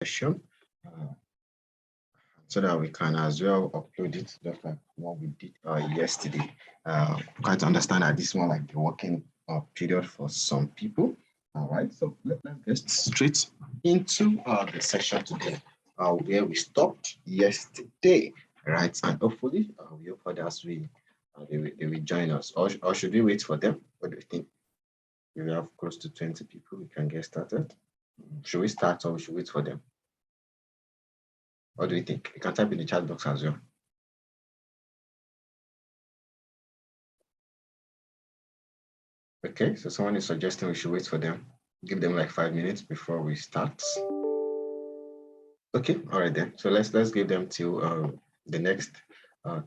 session uh, so that we can as well upload it just like what we did yesterday. Quite understand that this one like the working period for some people. All right, so let's get straight into the session today, where we stopped yesterday, right? And hopefully, we hope others will they will join us, or should we wait for them? What do you think? We have close to 20 people. We can get started. Should we start or should we wait for them? What do you think? You can type in the chat box as well. Okay, so someone is suggesting we should wait for them. Give them like 5 minutes before we start. Okay, all right then. So let's give them till the next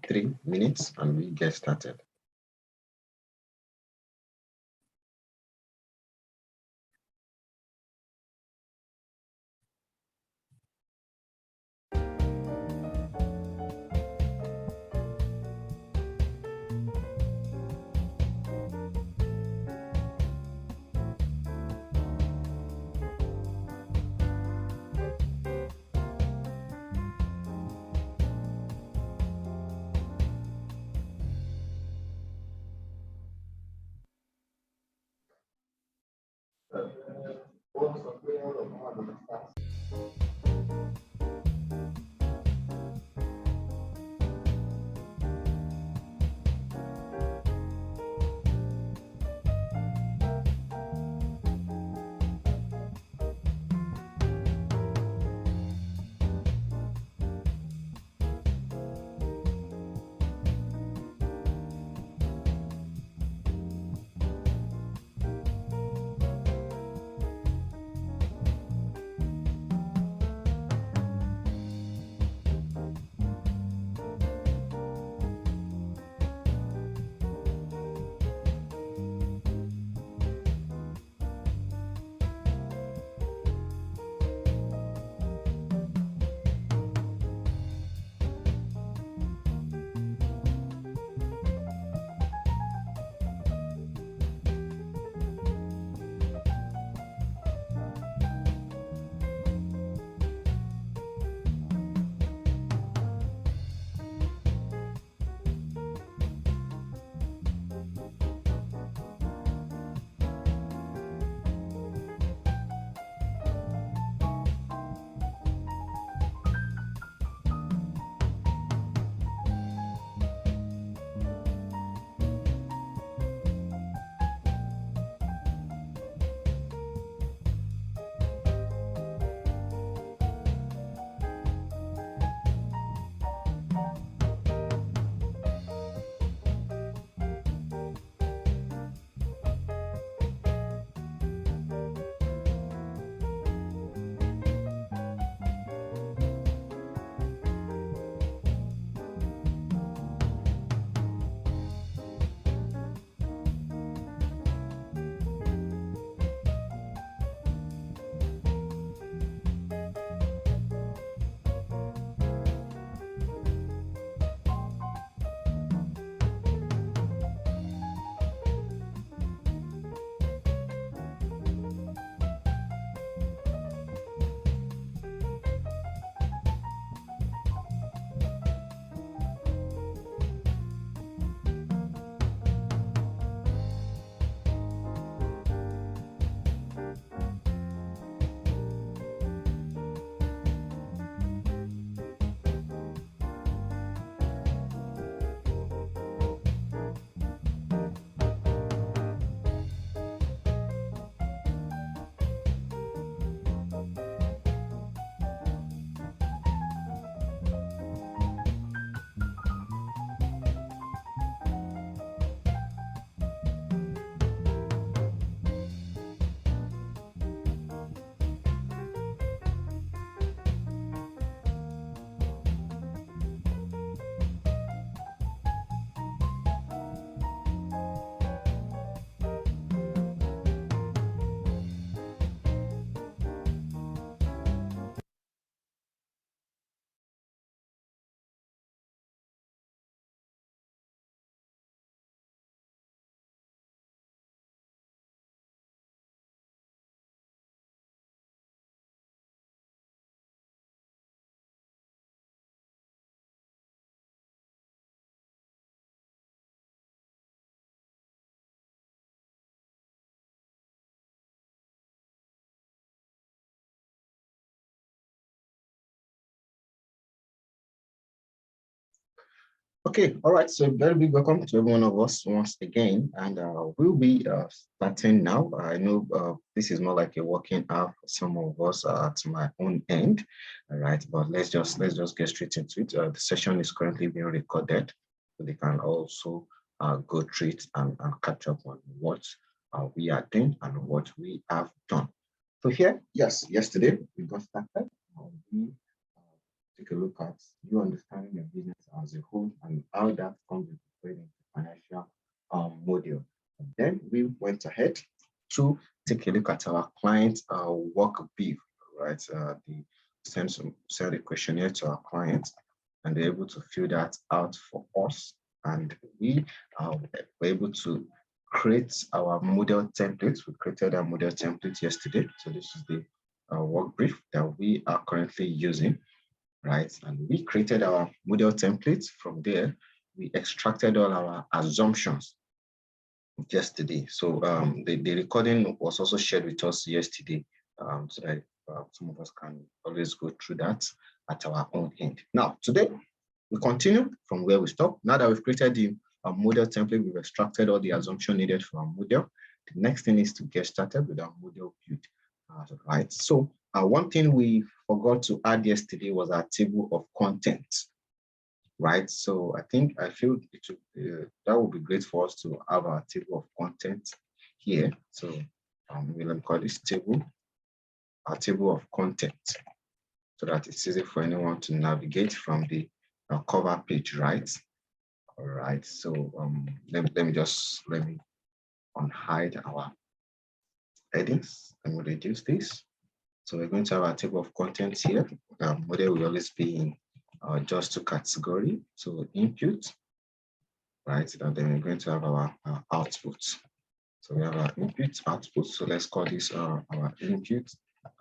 3 minutes and we get started. Okay, all right. So very big welcome to every one of us once again, and we'll be starting now. I know this is more like a working hour for some of us to my own end, all right. But let's just get straight into it. The session is currently being recorded, so they can also go through it and catch up on what we are doing and what we have done. So here, yes, yesterday we got started. We take a look at you understanding your business as a whole and how that comes into play in the financial module. And then we went ahead to take a look at our client work brief, right? The send a questionnaire to our clients, and they're able to fill that out for us. And we were able to create our model template. We created our model template yesterday. So this is the work brief that we are currently using, right? And we created our model template. From there, we extracted all our assumptions yesterday. So the recording was also shared with us yesterday, so that some of us can always go through that at our own end. Now, today, we continue from where we stopped. Now that we've created the model template, we've extracted all the assumption needed for our model. The next thing is to get started with our model build, right? So one thing we forgot to add yesterday was our table of contents, right? So I feel it should, that would be great for us to have our table of contents here. So we'll call this table our table of content, so that it's easy for anyone to navigate from the cover page, right? All right. So let me unhide our headings and we'll reduce this. So we're going to have our table of contents here. Model will always be in just two category. So input, right? And then we're going to have our output. So we have our input, output. So let's call this our input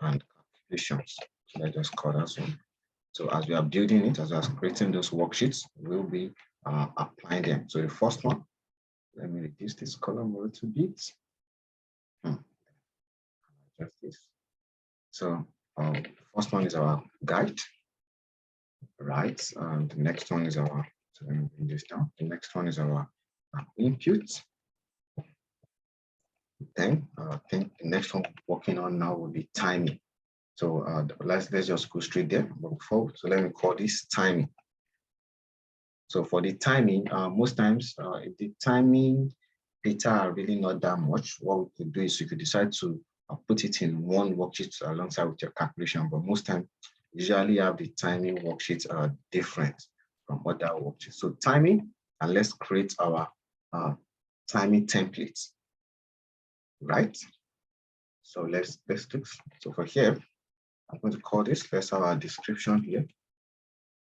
and calculations. So let's just call that one. So as we are building it, as we are creating those worksheets, we'll be applying them. So the first one, let me reduce this column a little bit. Just this. So the first one is our guide, right? And the next one is our, so let me bring this down. The next one is our input. Then I think the next one we're working on now will be timing. So let's just go straight there. So let me call this timing. So for the timing, most times, if the timing data are really not that much, what we could do is you could decide to put it in one worksheet alongside with your calculation. But most times, usually have the timing worksheets are different from other worksheets. So timing, and let's create our timing templates, right? So let's click. So for here, I'm going to call this, let's have our description here,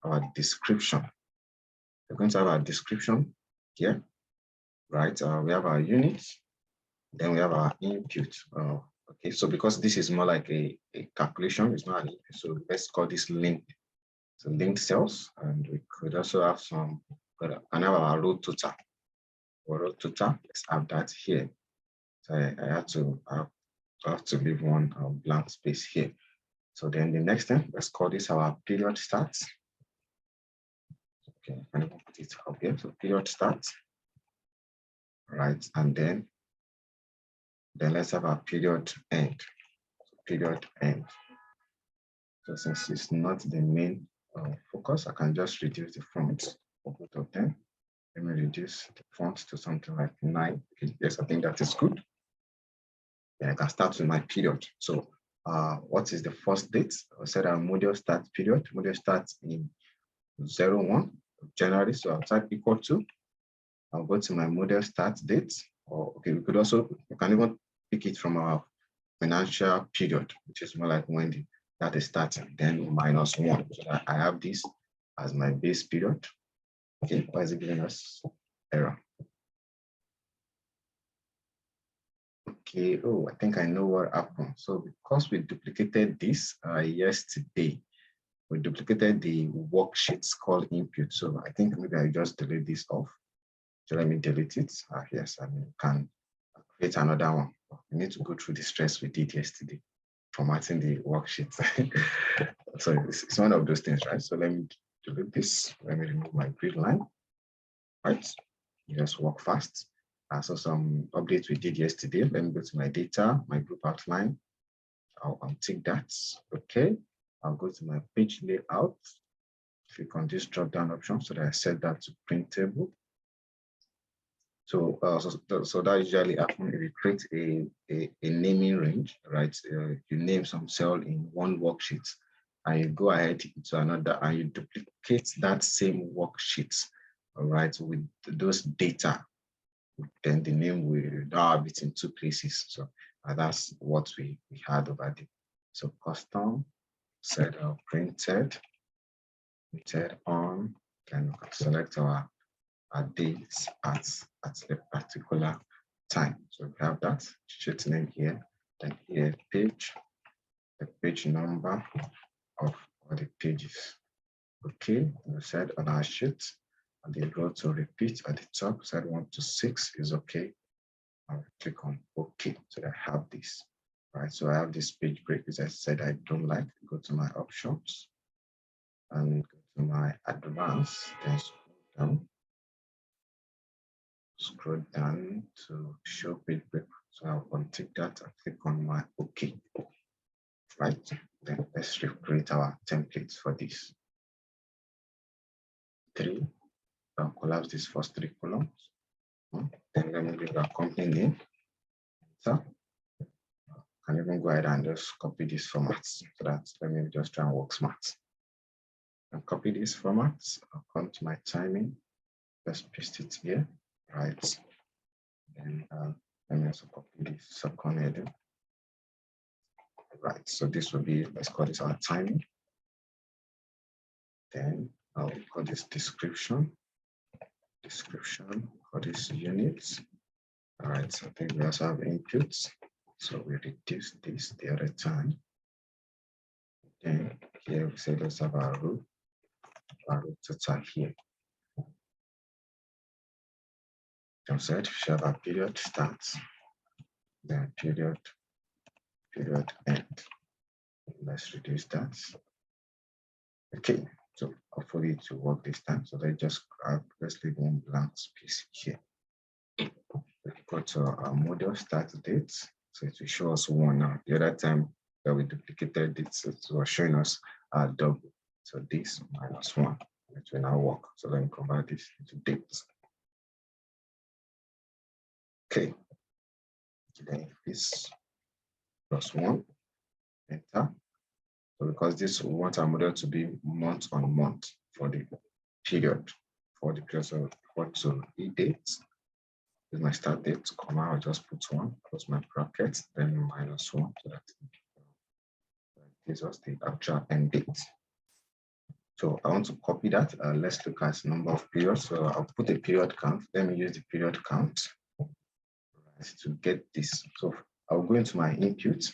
our description. We're going to have our description here, right? We have our units, then we have our input. Okay, so because this is more like a calculation, it's not an input, so let's call this linked. So linked cells, and we could also have some, and have our row total. Row total, let's have that here. So I have to leave one blank space here. So then the next thing, let's call this our period start. Okay, I'm going to put it up here. So period start, right? And then let's have our period end. So period end. So since it's not the main focus, I can just reduce the font for both of them. Let me reduce the font to something like 9. Okay, yes, I think that is good. Then I can start with my period. So what is the first date? I said our module start period. Module starts in 01 January. So I'll type equal to. I'll go to my model start date. Or okay, we can even pick it from our financial period, which is more like when that is starting, then -1. So that I have this as my base period. Okay, why is it giving us error? Okay, oh, I think I know what happened. So because we duplicated this yesterday, we duplicated the worksheets called input. So I think maybe I just delete this off. So let me delete it. Yes, I mean, can create another one. We need to go through the stress we did yesterday, formatting the worksheet. So it's one of those things, right? So let me delete this. Let me remove my grid line. right? Just work fast. So some updates we did yesterday. Let me go to my data, my group outline. I'll untick that. Okay. I'll go to my page layout. Click on this drop-down option so that I set that to printable. So, so that usually happens if you create a naming range, right? You name some cell in one worksheet, and you go ahead to another, and you duplicate that same worksheet, all right, with those data. Then the name will now have it in two places. So that's what we had over there. So custom set printed on, then select our dates at a particular time. So we have that sheet name here, then here page, the page number of all the pages. Okay, we said on our sheet, and the row to repeat at the top, said 1 to 6 is okay. I'll click on OK. So I have this. All right, so I have this page break, as I said I don't like. Go to my options and go to my advanced, then scroll down to show page break. So I'll untick that and click on my OK. Right, then let's recreate our templates for this. 3, I'll collapse these first 3 columns. Then let me bring our company name. So I can even go ahead and just copy this format. So that let me just try and work smart. And copy this format. I'll come to my timing. Just paste it here, right? Then let me also copy this second header. Right, so this will be, let's call this our timing. Then I'll call this description for this units. All right, so I think we also have inputs. So we reduce this the other time. Then here we say let's have our row total here. Set shall have period starts, then period end. Let's reduce that. Okay, so hopefully it will work this time. So let's leave one blank space here. We go to our model start date. So it will show us 1 now. The other time that we duplicated it, so it was showing us double. So this -1, it will now work. So let me convert this into dates. Okay. Then this +1, enter. So because this we want our model to be month on month for the period, so what to e-date. With my start date, comma, I'll just put 1, close my bracket, then -1, so that gives us the actual end date. So I want to copy that. Let's look at number of periods. So I'll put a period count. Let me use the period count to get this. So I'll go into my input.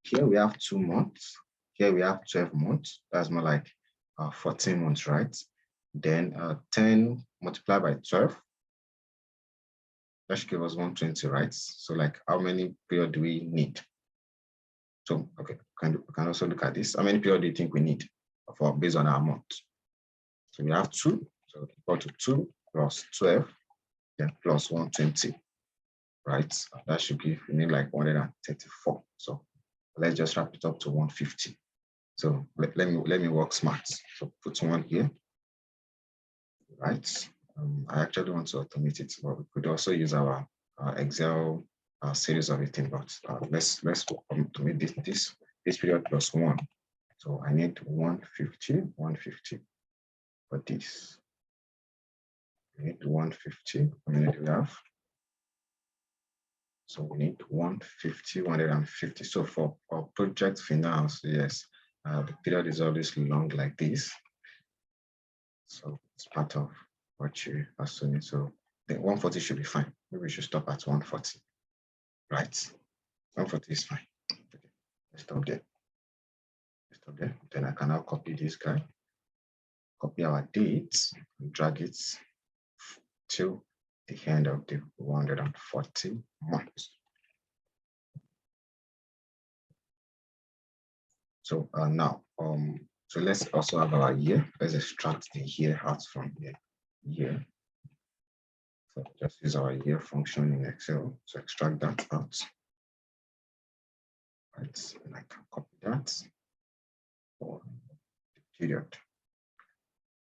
Here we have 2 months. Here we have 12 months. That's more like 14 months, right? Then 10 multiplied by 12. That should give us 120, right? So like how many period do we need? So, okay, we can also look at this. How many period do you think we need for based on our month? So we have 2, so equal to 2 plus 12, then plus 120, right? That should give, we need like 134. So let's just wrap it up to 150. So let me work smart. So put 1 here, right? I actually want to automate it, but we could also use our Excel series of everything. But let's automate this period +1. So I need 150 for this. We need 150. How many do we have? So we need 150, 150. So for our project finance, yes, the period is always long like this. So it's part of what you are assuming. So the 140 should be fine. Maybe we should stop at 140, right? 140 is fine. Okay. Let's stop there. Then I can now copy this guy, copy our dates, and drag it till the end of the 140 months. So now, so let's also have our year. Let's extract the year out from here. Year. So just use our year function in Excel to extract that out. Right, and I can copy that for the period.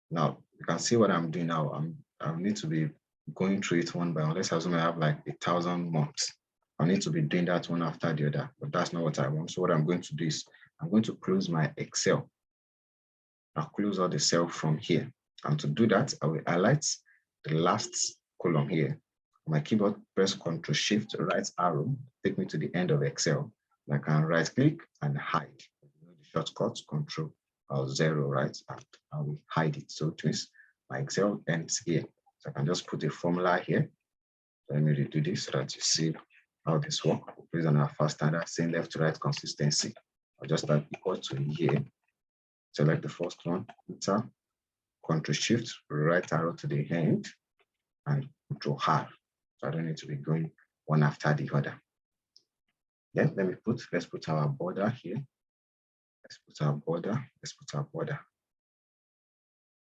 Now you can see what I'm doing now. I need to be going through it one by one. Let's assume I have like 1,000 months. I need to be doing that one after the other, but that's not what I want. So what I'm going to do is I'm going to close my Excel. I'll close all the cell from here. And to do that, I will highlight the last column here. On my keyboard, press Ctrl Shift, right arrow, take me to the end of Excel. And I can right click and hide. The shortcut Ctrl 0, right? And I will hide it. So it means my Excel ends here. So I can just put a formula here. Let me redo this so that you see how this works. Based on our first standard, saying left to right consistency. I'll just type equal to here. Select the first one, enter, Ctrl Shift, right arrow to the end, and Ctrl R. So I don't need to be going one after the other. Then let's put our border here. Let's put our border.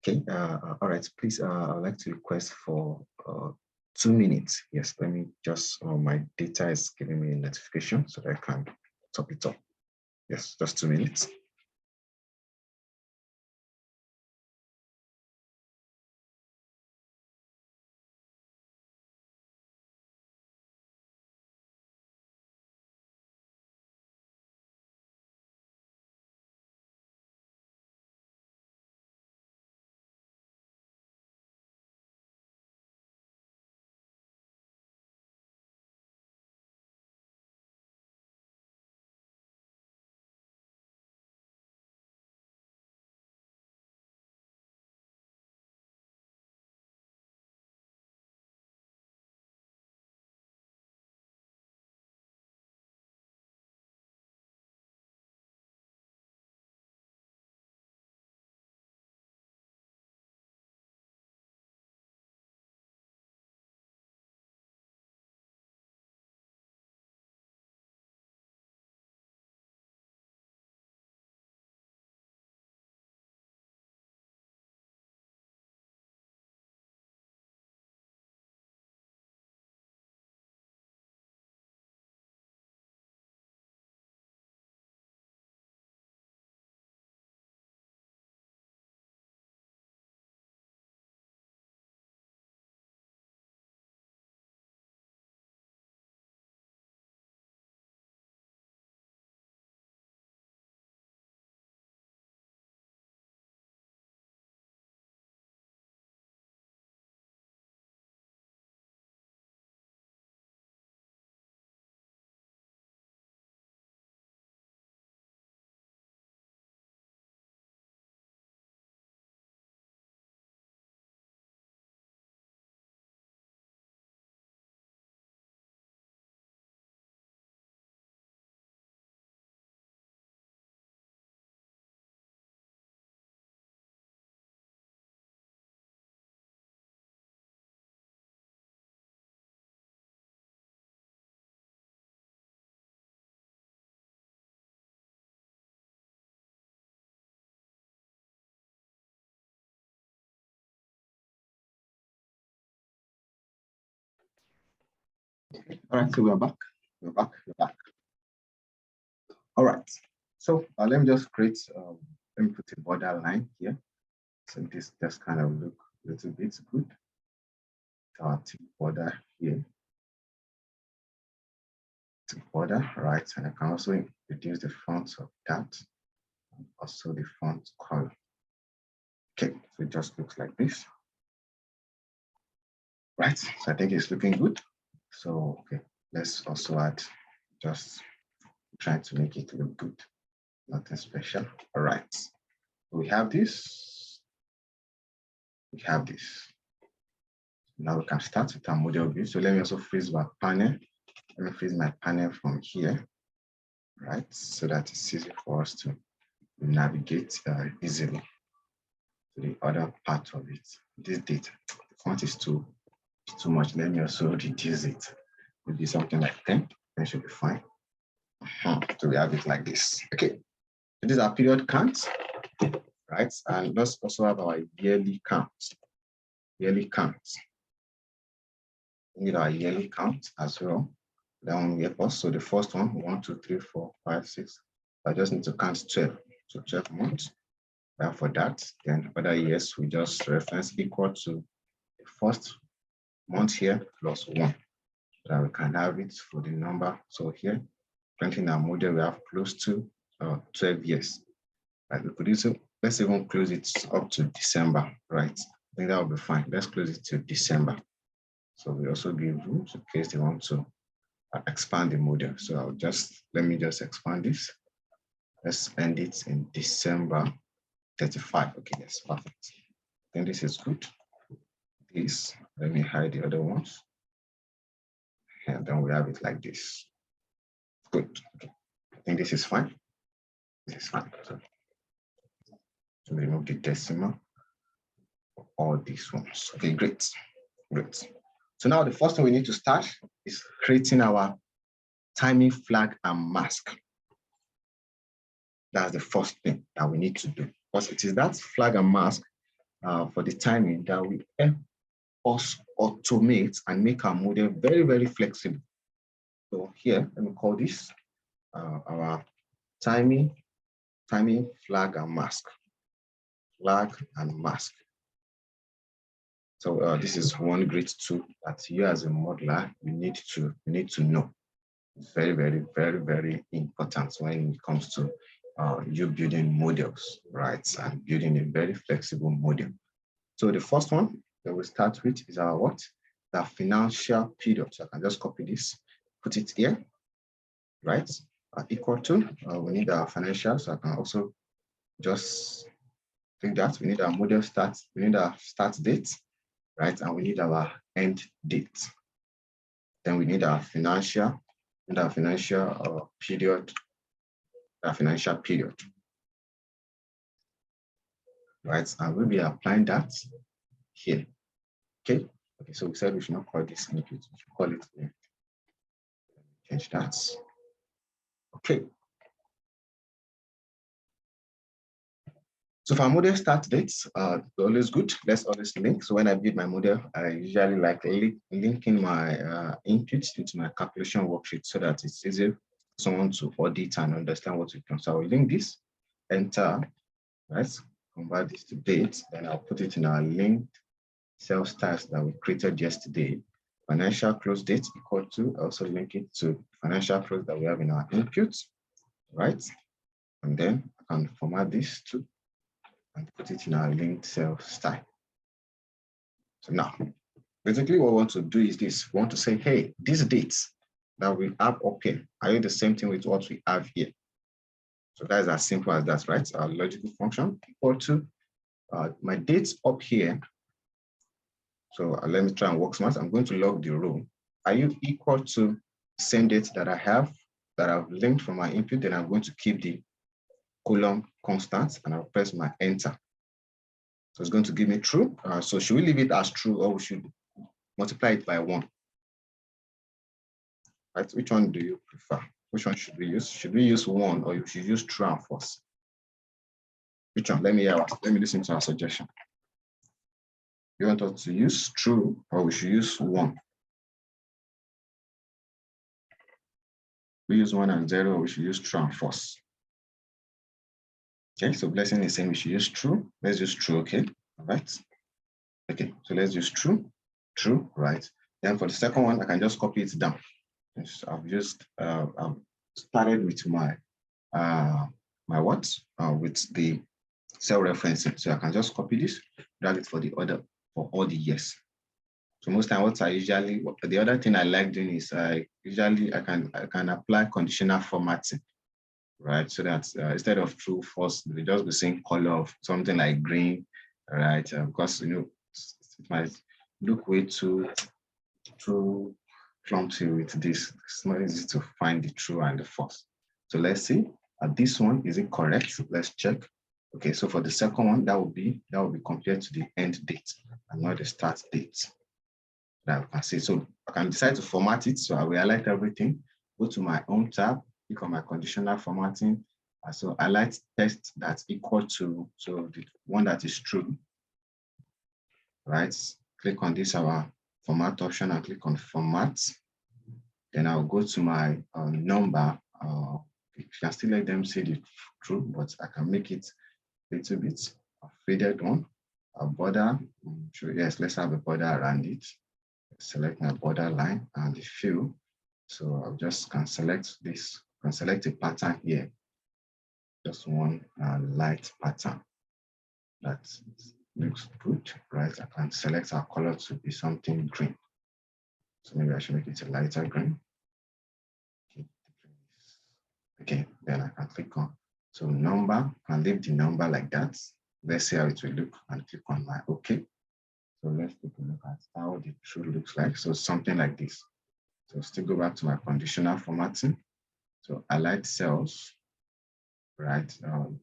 Okay, all right, please, I'd like to request for 2 minutes. Yes, let me just, my data is giving me a notification so that I can top it up. Yes, just 2 minutes. All right, so we're back. We're back. All right. So let me just create, let me put a border line here. So this just kind of look a little bit good. Our tick border here. Tick border, right? And I can also reduce the font of that, and also the font color. Okay, so it just looks like this. Right, so I think it's looking good. So, okay, let's also add, just trying to make it look good. Nothing special. All right, we have this. We have this. Now we can start with our model view. So let me also freeze my panel. Let me freeze my panel from here, right? So that it's easy for us to navigate easily to the other part of it. This data, the font is too much. Let me also reduce it. Maybe something like 10, that should be fine. So we have it like this. Okay, so these are period counts, right? And let's also have our yearly counts. Yearly counts. We need our yearly count as well. That one will help us. So the first one, 1, 2, 3, 4, 5, 6. I just need to count 12. So 12 months. And for that, then other years, we just reference equal to the first month here plus 1. So we can have it for the number. So here, currently in our model, we have close to 12 years. Right? We could also, let's even close it up to December, right? I think that will be fine. Let's close it to December. So we also give room in case they want to expand the model. So let me just expand this. Let's end it in December 35. Okay, that's perfect. Then this is good. Let me hide the other ones. And then we have it like this. Good. Okay. I think this is fine. This is fine. So remove the decimal for all these ones. Okay, great. Great. So now the first thing we need to start is creating our timing flag and mask. That's the first thing that we need to do. Because it is that flag and mask for the timing that will help us automate and make our model very, very flexible. So here, let me call this our timing flag and mask. Flag and mask. So this is one great tool that you as a modeler, you need to know. It's very, very, very, very important when it comes to you building models, right? And building a very flexible model. So the first one that we start with is our what? The financial period. So I can just copy this, put it here, right? Equal to, we need our financial. So I can also just think that we need our model start, we need our start date, right? And we need our end date. Then we need our financial, and our financial period, our financial period, right? And we'll be applying that here, okay? Okay, so we said we should not call this input, we should call it here. Change that, okay. So for our model start dates, always good. Let's always link. So when I build my model, I usually like linking my inputs into my calculation worksheet so that it's easier for someone to audit and understand what we've done. So I'll link this, enter, right? Convert this to date, then I'll put it in our linked cell styles that we created yesterday. Financial close date equal to, I also link it to financial close that we have in our inputs, right? And then I can format this to and put it in our linked cell style. So now, basically what we want to do is this. We want to say, hey, these dates that we have up here, are you the same thing with what we have here? So that is as simple as that, right? Our logical function equal to my dates up here. So let me try and work smart. I'm going to log the row. Are you equal to the same dates that I have, that I've linked from my input? Then I'm going to keep the column constant and I'll press my enter. So it's going to give me true. So should we leave it as true or we should multiply it by 1? Right? Which one do you prefer? Which one should we use? Should we use 1 or you should use true and false? Which one? Let me listen to our suggestion. You want us to use true or we should use 1? We use 1 and 0 or we should use true and false? Okay, so Blessing is saying we should use true. Let's use true, okay? All right. Okay, so let's use true, right? Then for the second one, I can just copy it down. I've started with my with the cell referencing. So I can just copy this, drag it for all the years. So most time, the other thing I like doing is I can apply conditional formatting, right? So that instead of true, false, they just be saying color of something like green, right? Because it might look way too clumsy with this. It's not easy to find the true and the false. So let's see. This one, is it correct? Let's check. Okay, so for the second one, that will be compared to the end date and not the start date. That I can see. So I can decide to format it. So I will highlight everything, go to my own tab, click on my conditional formatting. So I highlight text that's equal to, so the one that is true, right? Click on this, our format option and click on format. Then I'll go to my number. You can still let them see the truth, but I can make it a little bit a faded one. A border. Yes, let's have a border around it. Select my border line and the fill. So I'll just can select this, can select a pattern here. Just one light pattern that looks good, right? I can select our color to be something green. So maybe I should make it a lighter green. Okay, then I can click on, so number, and leave the number like that. Let's see how it will look and click on my OK. So let's take a look at how the truth looks like. So something like this. So still go back to my conditional formatting. So highlight cells, right?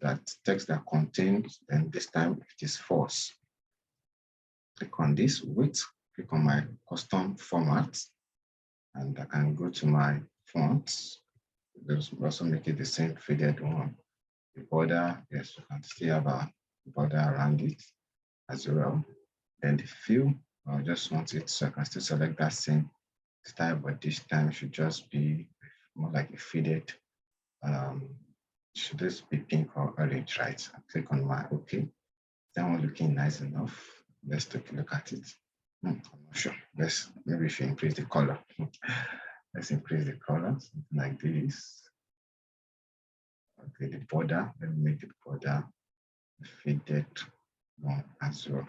That text that contains, and this time it is false. Click on this width, click on my custom format, and I can go to my fonts. Let's also make it the same faded one. The border, yes, you can still have a border around it as well. Then the fill, I just want it, so I can still select that same style, but this time should just be more like a faded. Should this be pink or orange, right? I click on my OK. That one looking nice enough. Let's take a look at it. I'm not sure. Maybe we should increase the color. Let's increase the color, something like this. Okay, the border, let me make the border faded one as well.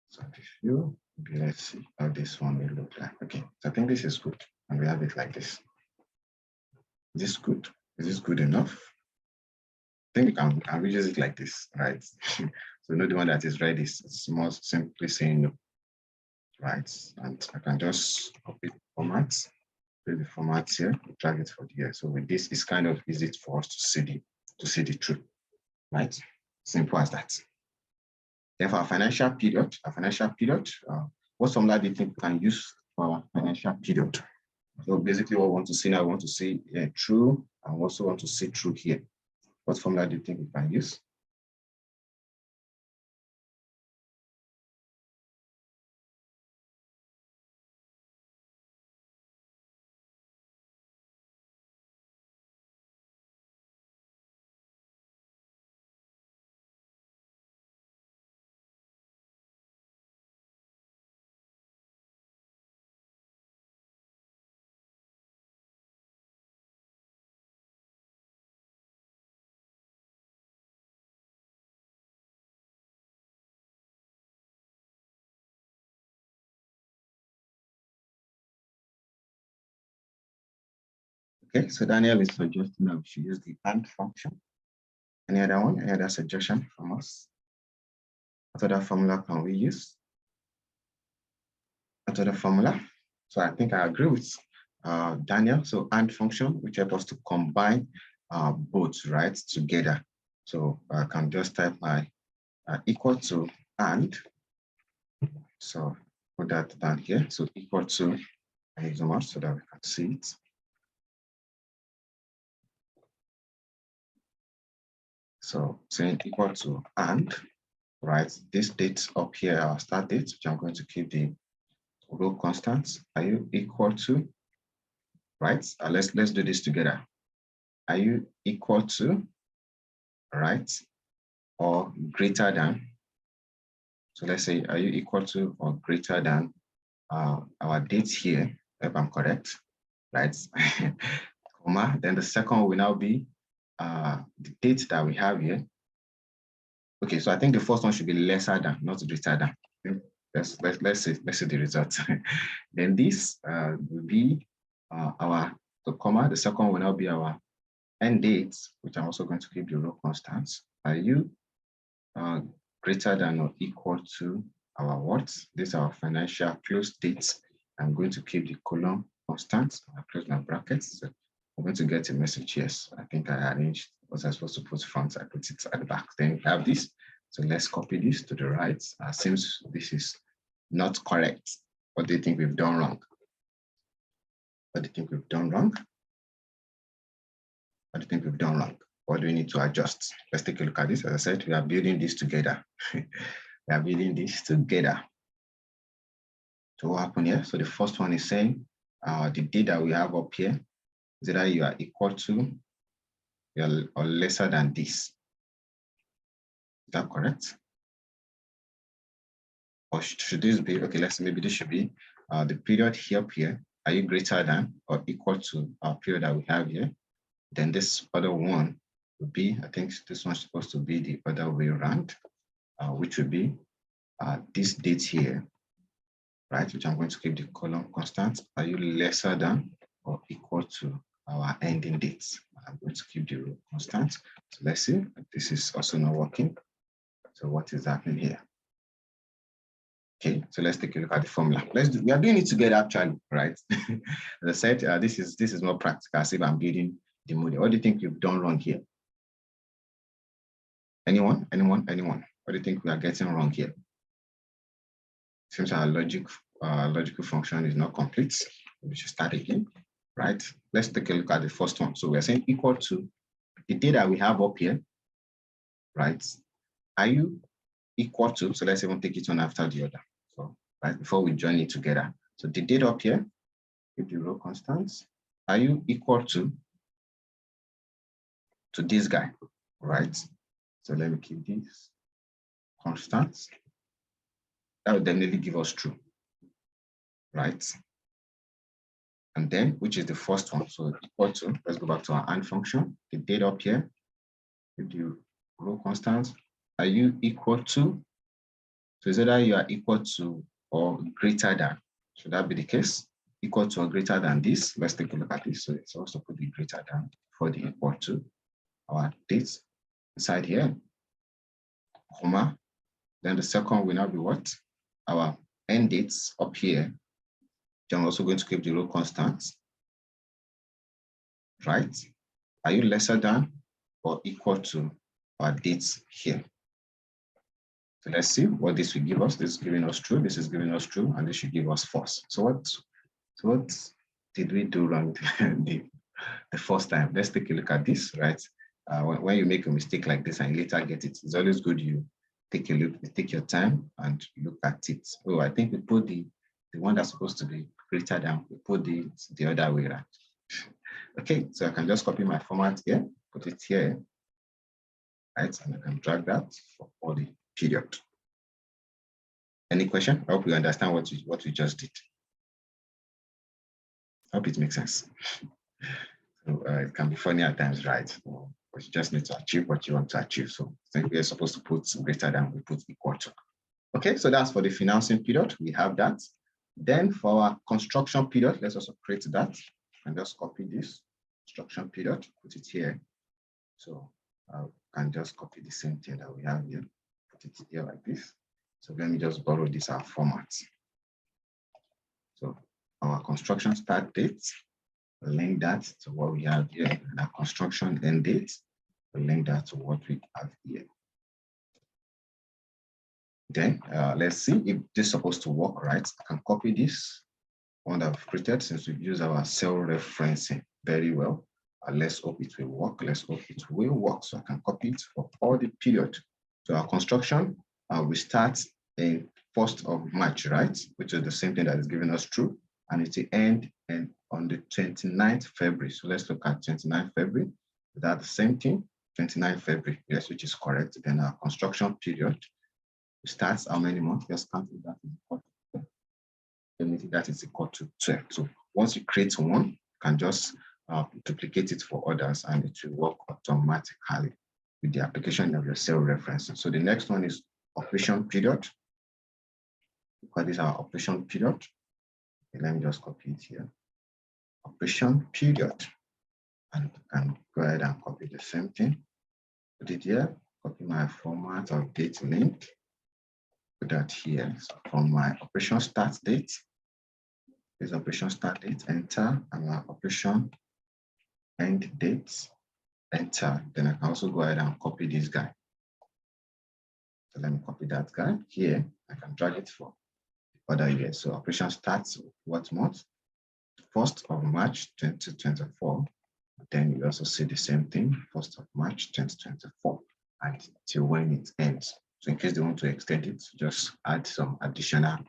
So the fill, let's see how this one will look like. Okay, so I think this is good. And we have it like this. Is this good? Is this good enough? I think we can reuse it like this, right? So not the one that is red is more simply saying no, right? And I can just copy the format, the format here, drag it for here. So with this, it's kind of easy for us to see the truth, right? Simple as that. Then for our financial period, what formula do you think we can use for our financial period? So basically what we want to see now, we want to see true, and we also want to see true here. What formula do you think we can use? Okay, so Daniel is suggesting that we should use the AND function. Any other one? Any other suggestion from us? What other formula can we use? What other formula? So I think I agree with Daniel. So AND function, which helps us to combine both, right, together. So I can just type my equal to AND. So put that down here. So equal to, I zoom out so that we can see it. So saying equal to AND, right? This date up here, our start date, which I'm going to keep the row constants. Are you equal to, right? Let's do this together. Are you equal to, right, or greater than? So let's say, are you equal to or greater than our date here, if I'm correct, right? Comma. Then the second will now be the date that we have here. Okay, so I think the first one should be lesser than, not greater than. Okay. Let's see the result. Then this will be the comma. The second will now be our end dates, which I'm also going to keep the row constants. Are you greater than or equal to our what? These are our financial close dates. I'm going to keep the column constant. I'll close my brackets. So I'm going to get a message. Yes, I think I arranged what I was supposed to put front. I put it at the back. Then we have this. So let's copy this to the right. Since this is not correct, what do you think we've done wrong? What do you think we've done wrong? What do you think we've done wrong? What do we need to adjust? Let's take a look at this. As I said, we are building this together. We are building this together. So what happened here? So the first one is saying the date that we have up here is either you are equal to or lesser than this. Is that correct? Or should this be, okay, let's say maybe this should be the period here. Are you greater than or equal to our period that we have here? Then this other one would be, I think this one's supposed to be the other way around, which would be this date here, right? Which I'm going to keep the column constant. Are you lesser than or equal to our ending dates? I'm going to keep the row constant. So let's see, this is also not working. So what is happening here? Okay, so let's take a look at the formula. We are doing it together actually, right? As I said, this is more practical. As if I'm building the model. What do you think you've done wrong here? Anyone? What do you think we are getting wrong here? Since our logical function is not complete, we should start again, right? Let's take a look at the first one. So we're saying equal to the data we have up here, right? Are you equal to, so let's even take it one after the other. So right before we join it together. So the data up here, if the row constants, are you equal to this guy, right? So let me keep this constant. That would definitely give us true, right? And then, which is the first one, so equal to, let's go back to our AND function, the data up here, with the row constant, are you equal to, so is either you are equal to or greater than, should that be the case? Equal to or greater than this, let's take a look at this. So it's also put the greater than for the equal to our dates inside here, comma. Then the second will now be what? Our end dates up here. I'm also going to keep the row constant, right? Are you lesser than or equal to our dates here? So let's see what this will give us. This is giving us true, this is giving us true, and this should give us false. So what did we do wrong the first time? Let's take a look at this, right? When you make a mistake like this and you later get it, it's always good you take a look, you take your time and look at it. Oh, I think we put the one that's supposed to be greater than, we put the other way around. Okay, so I can just copy my format here, put it here, right? And I can drag that for all the period. Any question? I hope you understand what we just did. I hope it makes sense. So, it can be funny at times, right? But you just need to achieve what you want to achieve. So I think we're supposed to put greater than, we put equal to. Okay, so that's for the financing period. We have that. Then for our construction period, let's also create that and just copy this construction period, put it here. So I can just copy the same thing that we have here, put it here like this. So let me just borrow this our format. So our construction start date, link that to what we have here, and our construction end date, link that to what we have here. Then let's see if this is supposed to work, right? I can copy this one that I've created since we've used our cell referencing very well. Let's hope it will work. Let's hope it will work. So I can copy it for all the period. So our construction, we start in 1st of March, right? Which is the same thing that is giving us true. And it will end on the 29th February. So let's look at 29th February. Is that the same thing? 29th February, yes, which is correct. Then our construction period starts how many months? Just count it, that is equal to 12. That is equal to 12. So once you create one, you can just duplicate it for others and it will work automatically with the application of your cell referencing. So the next one is operation period. Because this is our operation period. Okay, let me just copy it here. Operation period. And I can go ahead and copy the same thing. Put it here, copy my format of date link. Put that here. So from my operation start date, this operation start date, enter, and my operation end date, enter. Then I can also go ahead and copy this guy. So let me copy that guy here. I can drag it for other year. So operation starts with what month? 1st of March 2024. Then you also see the same thing, 1st of March 2024, until when it ends. So in case they want to extend it, just add some additional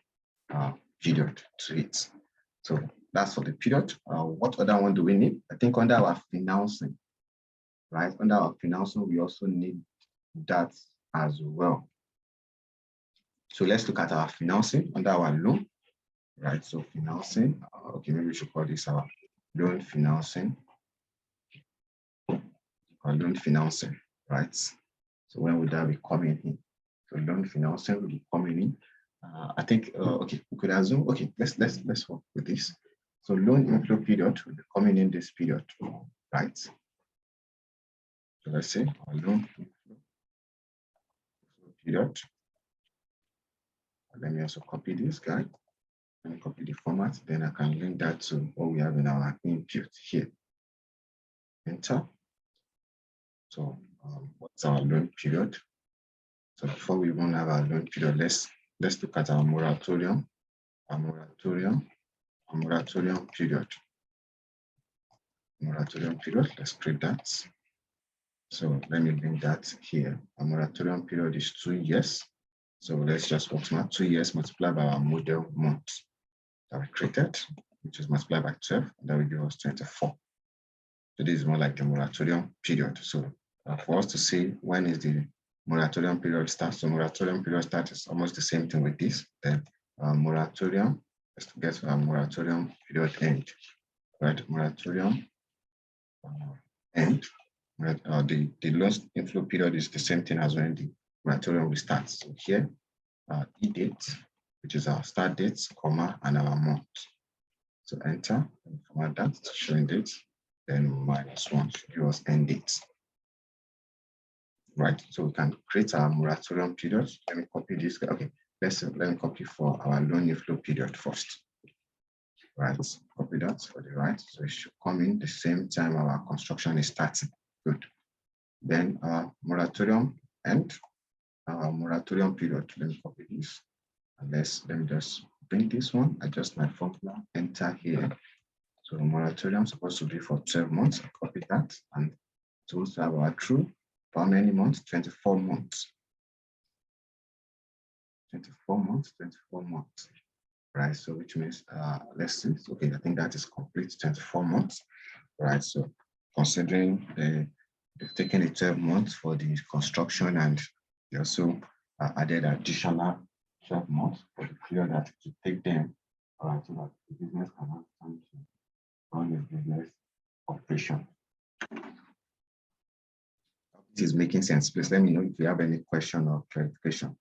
period to it. So that's for the period. What other one do we need? I think under our financing, right? Under our financing, we also need that as well. So let's look at our financing under our loan, right? So financing, okay, maybe we should call this our loan financing, or loan financing, right? So when would that be coming in? So loan financing will be coming in. I think, okay, we could assume, okay, let's work with this. So loan inflow period will be coming in this period, right? So let's say our loan inflow period. Let me also copy this guy and copy the format. Then I can link that to what we have in our input here. Enter. So what's our loan period? So before we even have our loan period, let's look at our moratorium. Our moratorium period. Moratorium period, let's create that. So let me link that here. Our moratorium period is 2 years. So let's just work smart. 2 years multiplied by our model month that we created, which is multiplied by 12, and that will give us 24. So this is more like the moratorium period. So for us to see when is the moratorium period starts, so moratorium period starts is almost the same thing with this. Then moratorium, let's get our moratorium period end, right? Moratorium end. The loan inflow period is the same thing as when the moratorium will start. So here, e-date, which is our start date, comma, and our month. So enter, and format that, showing date, then -1 should give us end date. Right, so we can create our moratorium period. Let me copy this. Okay, let me copy for our loan inflow period first. Right, copy that for the right. So it should come in the same time our construction is starting. Good. Then moratorium end, moratorium period. Let me copy this. And let me just bring this one, adjust my formula, enter here. So moratorium is supposed to be for 12 months. I copy that, and it's also have our true for how many months? 24 months. 24 months, 24 months. Right, so which means let's see. Okay, I think that is complete 24 months. Right, so considering they've taken the 12 months for the construction, and they also added additional 12 months for the period that to take them, so that the business can have time to run its business operation. It is making sense. Please let me know if you have any question or clarification.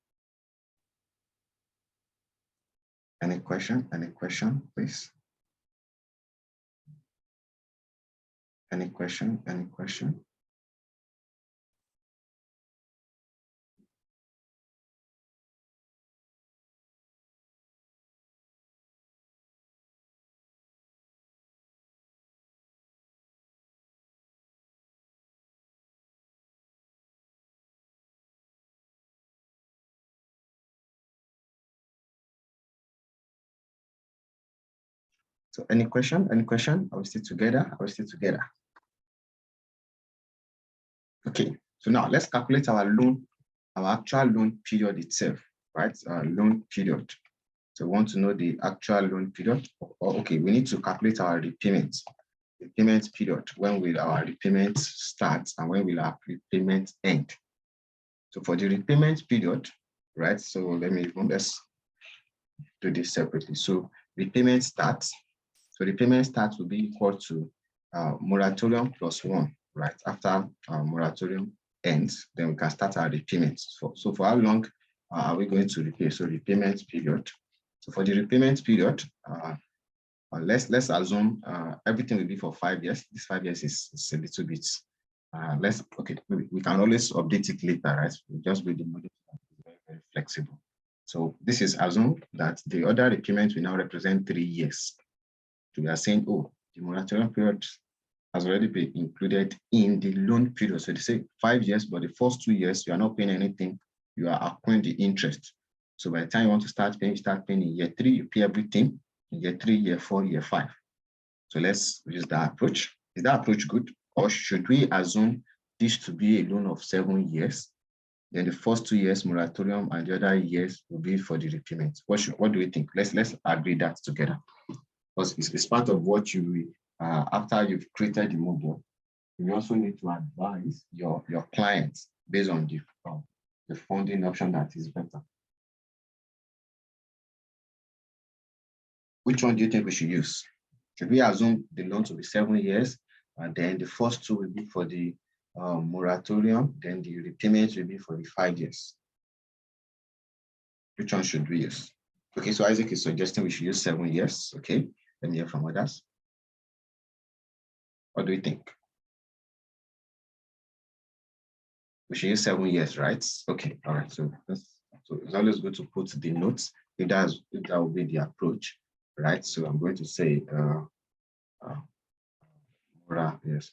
Any question? Any question, please? Any question? Any question? So any question? Any question? Are we still together? Are we still together? Okay, so now let's calculate our loan, our actual loan period itself, right? Loan period. So we want to know the actual loan period. Okay, we need to calculate our repayment. Repayment period. When will our repayment start and when will our repayment end? So for the repayment period, right? So let's do this separately. So repayment starts. So repayment starts will be equal to moratorium plus 1, right? After moratorium ends, then we can start our repayments. So for how long are we going to repay? So repayment period. So for the repayment period, let's assume everything will be for 5 years. This 5 years is a little bit okay, we can always update it later, right? We just build the model very, very flexible. So this is assumed that the other repayment will now represent 3 years. So we are saying, oh, the moratorium period has already been included in the loan period. So they say 5 years, but the first 2 years, you are not paying anything. You are accruing the interest. So by the time you want to start paying in year 3, you pay everything in year 3, year 4, year 5. So let's use that approach. Is that approach good? Or should we assume this to be a loan of 7 years? Then the first 2 years moratorium and the other years will be for the repayment. What do you think? Let's agree that together. Because it's part of what you after you've created the model, you also need to advise your clients based on the funding option that is better. Which one do you think we should use? Should we assume the loan to be 7 years, and then the first 2 will be for the moratorium, then the repayment will be for the 5 years? Which one should we use? Okay, so Isaac is suggesting we should use 7 years. Okay, let me hear from others. What do you think? We should use 7 years, right? Okay, all right. So it's always good to put the notes if that will be the approach, right? So I'm going to say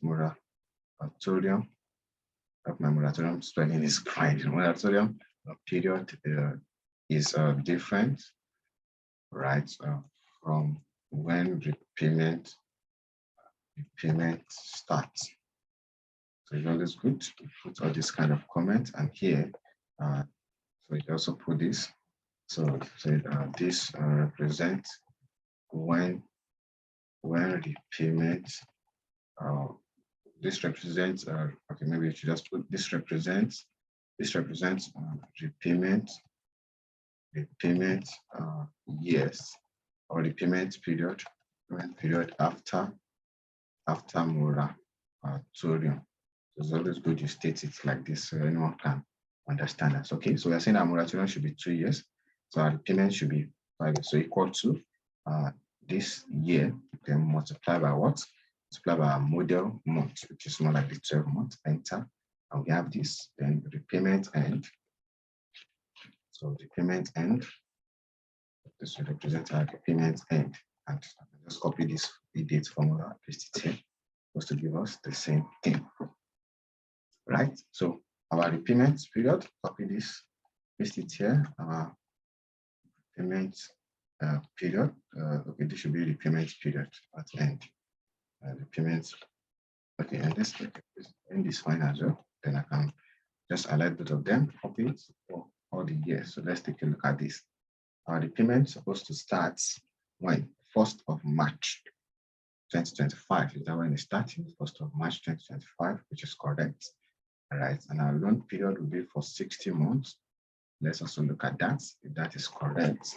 moratorium. My moratorium spelling is fine. Moratorium period is different, right? From when repayment starts. So it's always good to put all this kind of comment, and here, so you also put this. So this represents when repayment. This represents. Okay, maybe you should just put this represents. This represents repayment years or repayment period after moratorium. It's always good you state it like this so anyone can understand us. Okay, so we're saying our moratorium should be 2 years. So our repayment should be 5 years. So equal to this year, then multiply by what? Multiply by our model month, which is more like the 12 month, enter. And we have this, then repayment end. So repayment end. This will represent our repayment end. And just copy this date formula, paste it here, supposed to give us the same thing. Right? So our repayment period, copy this, paste it here. Our repayment period, okay, this should be repayment period at end. Repayment, okay, and this end is fine as well. Then I can just highlight both of them, copy it for all the years. So let's take a look at this. Our repayment is supposed to start when? 1st of March 2025. Is that when it started? 1st of March 2025, which is correct. All right, and our loan period will be for 60 months. Let's also look at that, if that is correct.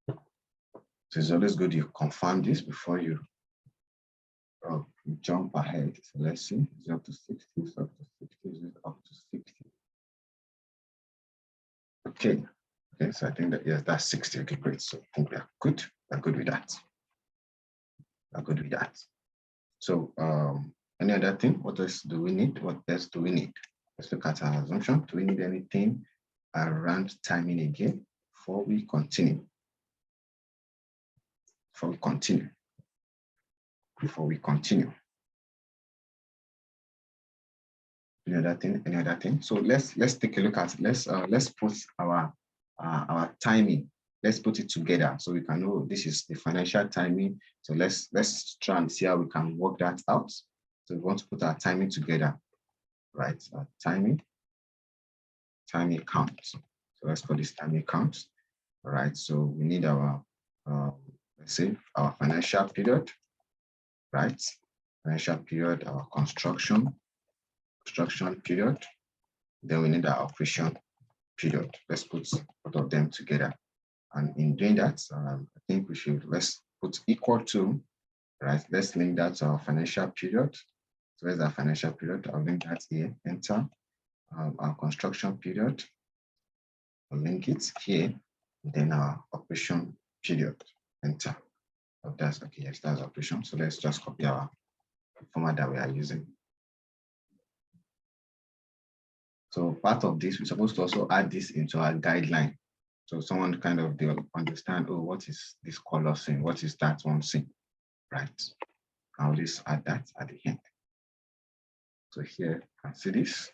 So it's always good you confirm this before you jump ahead. So let's see, is it up to 60? Is up to 60? Is it up to 60? Okay, so I think that, yes, that's 60. Okay, great. So I think we are good. We're good with that. We're good with that. So any other thing? What else do we need? What else do we need? Let's look at our assumption. Do we need anything around timing again before we continue? Before we continue. Any other thing? So let's take a look at, let's put our timing. Let's put it together so we can know this is the financial timing. So let's try and see how we can work that out. So we want to put our timing together, right? Timing count. So let's call this timing count. All right. So we need our let's say our financial period, right? Financial period, our construction period. Then we need our operation period. Let's put both of them together. And in doing that, I think let's put equal to, right? Let's link that to our financial period. So where's our financial period? I'll link that here, enter. Our construction period, I'll link it here. Then our operation period, enter. Oh, that's okay, yes, that's operation. So let's just copy our format that we are using. So part of this, we're supposed to also add this into our guideline. So someone kind of they'll understand, oh, what is this color saying? What is that one saying? Right. I'll just add that at the end. So here you can see this.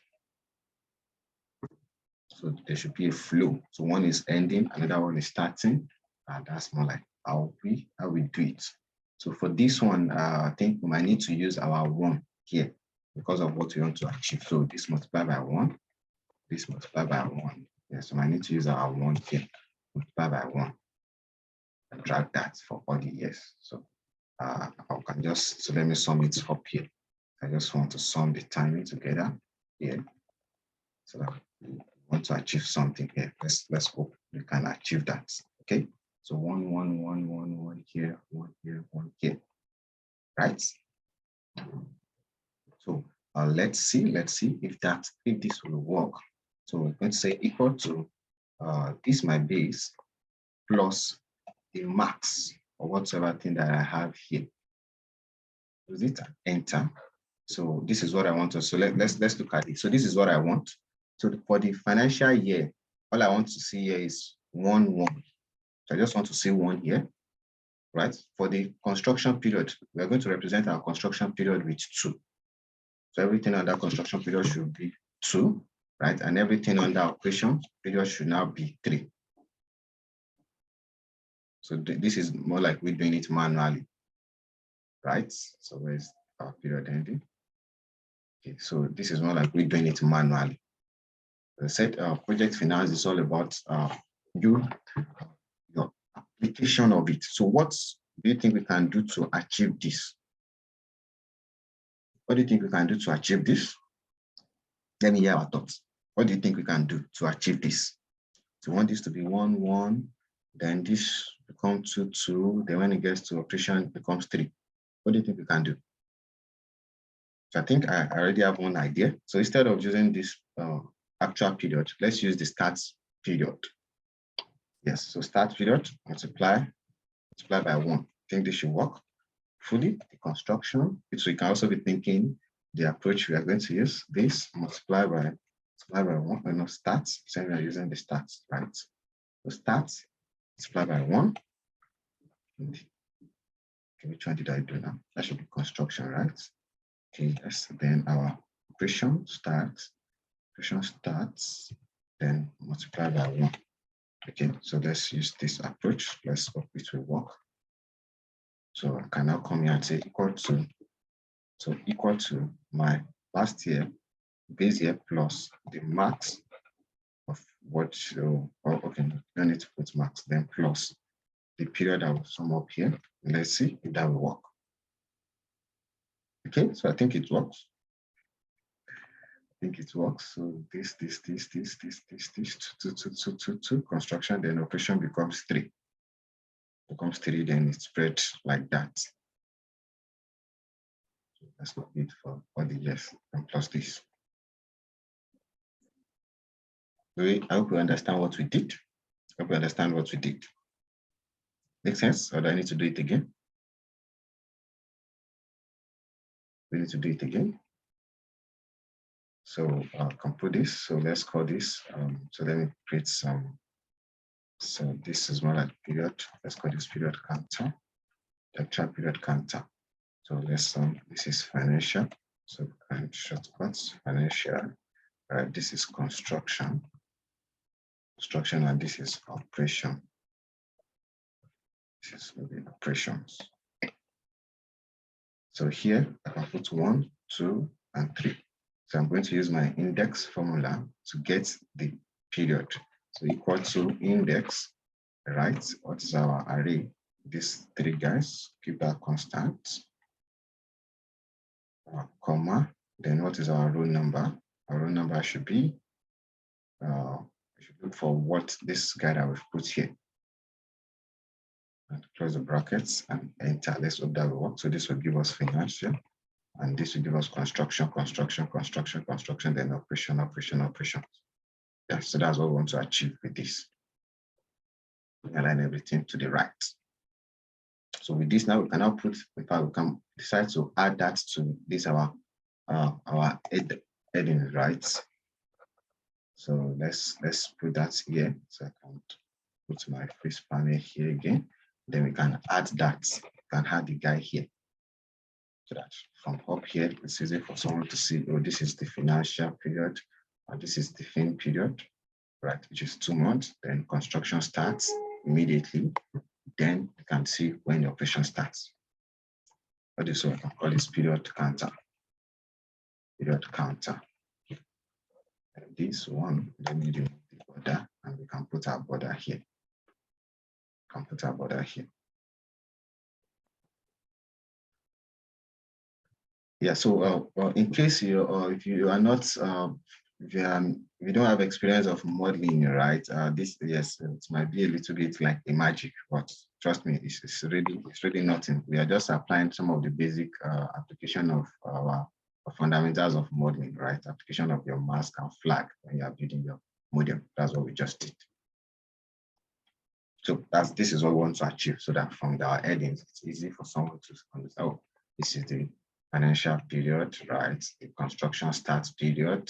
So there should be a flow. So one is ending, another one is starting. That's more like how we do it. So for this one, I think we might need to use our 1 here because of what we want to achieve. So this multiplied by 1, this multiplied by 1. Yeah, so I need to use our 1 here, multiply by 1, and drag that for all the years. So I can just, so let me sum it up here. I just want to sum the timing together here. So that we want to achieve something here. Let's hope we can achieve that. Okay. So 1, 1, 1, 1, 1 here, 1 here, 1 here. Right? So let's see if this will work. So we're going to say equal to this my base plus the max or whatever thing that I have here. Use it, enter. So this is what I want to, so let's look at it. So this is what I want. So for the financial year, all I want to see here is 1, 1. So I just want to see 1 here, right? For the construction period, we're going to represent our construction period with 2. So everything under construction period should be 2, right? And everything under operation period should now be 3. So this is more like we're doing it manually, right? So where's our period ending? Okay, so this is more like we're doing it manually. The set project finance is all about your application of it. So what do you think we can do to achieve this? What do you think we can do to achieve this? Let me hear our thoughts. What do you think we can do to achieve this? So we want this to be 1, 1, then this becomes 2, 2, then when it gets to operation, it becomes 3. What do you think we can do? So I think I already have one idea. So instead of using this actual period, let's use the start period. Yes, so start period, multiply by 1. I think this should work fully. The construction, so you can also be thinking the approach we are going to use. This multiply by 1, and start, saying we are using the stats, right? So start, multiply by 1. Okay, which one did I do now? That should be construction, right? Okay, yes, then our operation starts, then multiply by 1. Okay, so let's use this approach. Let's hope it will work. So I can now come here and say equal to my last year base year plus the max of what, okay, don't need to put max, then plus the period I will sum up here. And let's see if that will work. Okay, so I think it works. So this, 2, construction, then operation becomes 3. Then it's spread like that. So that's not it for all the years, and plus this. I hope you understand what we did. Make sense? Or do I need to do it again? We need to do it again. So I can put this. So let's call this. So let me create some. So this is more like period. Let's call this period counter. The actual period counter. So let's this is financial. So shortcuts financial. This is construction, and this is operation. This is maybe operations. So here I can put 1, 2, and 3. So I'm going to use my index formula to get the period. So equal to index, right? What is our array? These 3 guys, keep that constant. Comma, then what is our row number? Our row number should be, we should look for what this guy that we've put here. And close the brackets and enter. Let's hope that will work. So this will give us financial, and this will give us construction, then operation. Yeah, so that's what we want to achieve with this. Align everything to the right. So with this now, we can now put, in fact, we can decide to add that to this our heading, right? So let's put that here. So I can put my face panel here again. Then we can add that. We can add the guy here. So that from up here, it's easy for someone to see, oh, this is the financial period, and this is the fin period, right? Which is 2 months. Then construction starts immediately. Then you can see when the operation starts. But this one I can call this period counter. And this one, let me remove the border, and we can put our border here. We can put our border here. Yeah, so in case you, if you are not, if you don't have experience of modeling, right? This, yes, it might be a little bit like a magic, but trust me, it's really nothing. We are just applying some of the basic application of our fundamentals of modeling, right? Application of your mask and flag when you are building your model. That's what we just did. So this is what we want to achieve, so that from our headings, it's easy for someone to understand. Oh, this is the financial period, right? The construction starts period.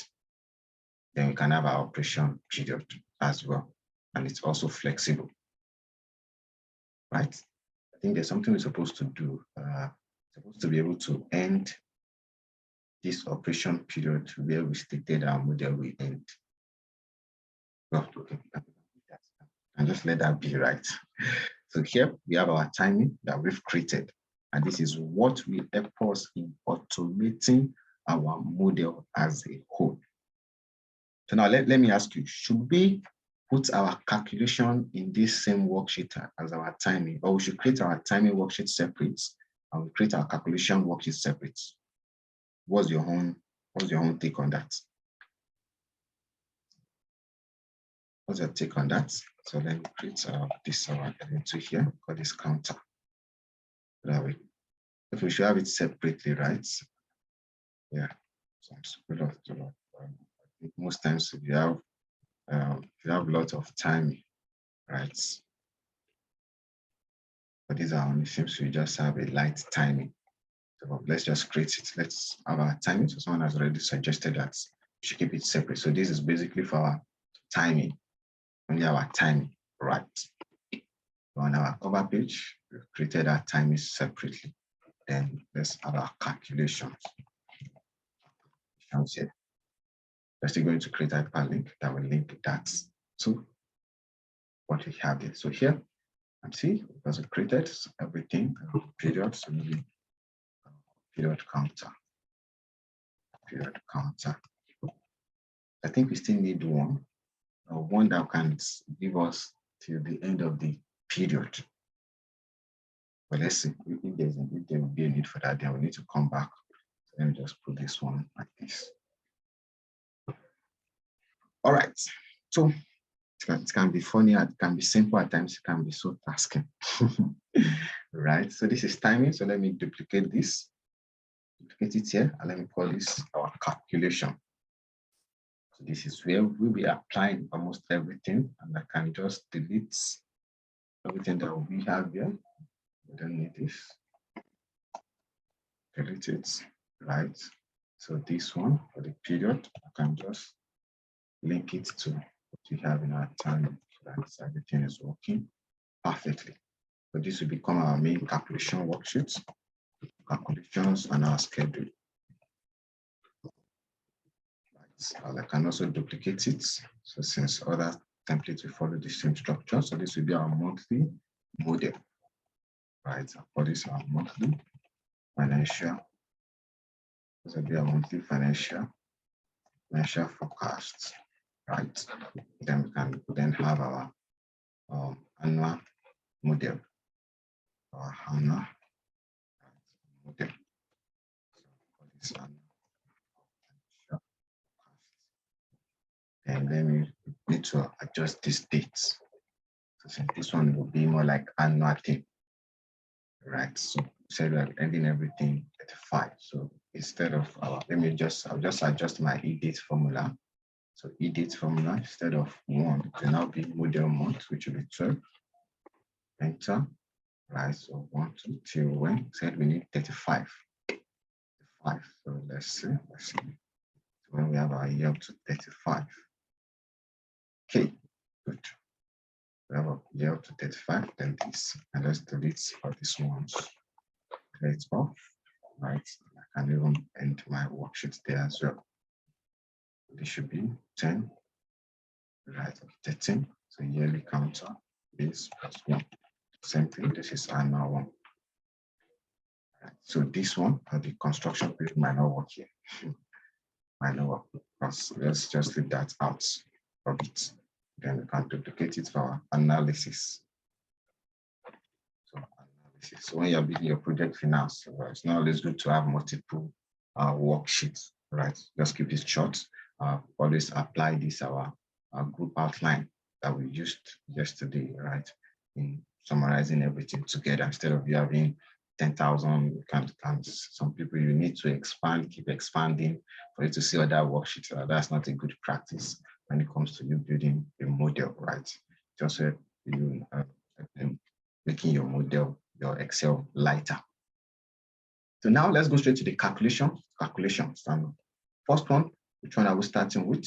Then we can have our operation period as well. And it's also flexible, right? I think there's something we're supposed to do. Supposed to be able to end this operation period where we stated our model will end. Well, okay, and just let that be, right? So here we have our timing that we've created. And this is what will help us in automating our model as a whole. So now let me ask you, should we put our calculation in this same worksheet as our timing, or we should create our timing worksheet separate and we create our calculation worksheet separate? What's your own take on that? What's your take on that? So let me create this element here, call this counter. That way, if we should have it separately, right? Yeah. So I think most times if you have a lot of time, right? But these are only things we just have a light timing. So let's just create it. Let's have our timing. So someone has already suggested that we should keep it separate. So this is basically for our timing, only our timing, right? On our cover page, we've created our timing separately. Then let's have our calculations. Here. We're still going to create a hyperlink that will link that to what we have here. So here, and see, because we created everything, period, so maybe period counter. I think we still need one that can give us till the end of the period. But let's see if there will be a need for that, then we need to come back. So let me just put this one like this. All right, so it can be funny, it can be simple at times, it can be so tasking. Right, so this is timing. So let me duplicate this, duplicate it here, and let me call this our calculation. So this is where we'll be applying almost everything, and I can just delete everything that we have here. We don't need this. Delete it, right? So this one for the period, I can just link it to what we have in our time, so that everything is working perfectly. So this will become our main calculation worksheet, calculations, and our schedule. Right. So I can also duplicate it. So since other templates will follow the same structure, so this will be our monthly model. Right. For this, our monthly financial. This will be our monthly financial forecast. Right. Then we can then have our annual model. Our annual model. So and then we need to adjust these dates. So since this one will be more like annual thing, right? So say we're ending everything at 5. So instead of I'll just adjust my e-date formula. So e-date formula, instead of 1, it will now be model month, which will be 12. Enter, right? So 1, 2, till when? Said we need 35. 5. So let's see. When we have our year up to 35. Okay, good. We have a year up to 35, then this, and let's delete all these ones. Create off, right? I can even end my worksheet there as well. This should be 10, right? 13. So yearly counter is +1. Same thing, this is annual one. Right. So this one, the construction period might not work here. Might not work. because let's just leave that out of it. Then we can duplicate it for our analysis. So when you're building your project finance, it's not always good to have multiple worksheets, right? Just keep it short. Always apply this our group outline that we used yesterday, right? In summarizing everything together instead of you having 10,000 some people you need to expand, keep expanding for you to see other worksheets. That's not a good practice when it comes to you building a model, right? Just so you making your model, your Excel lighter. So now let's go straight to the calculations. And first one, which one are we starting with?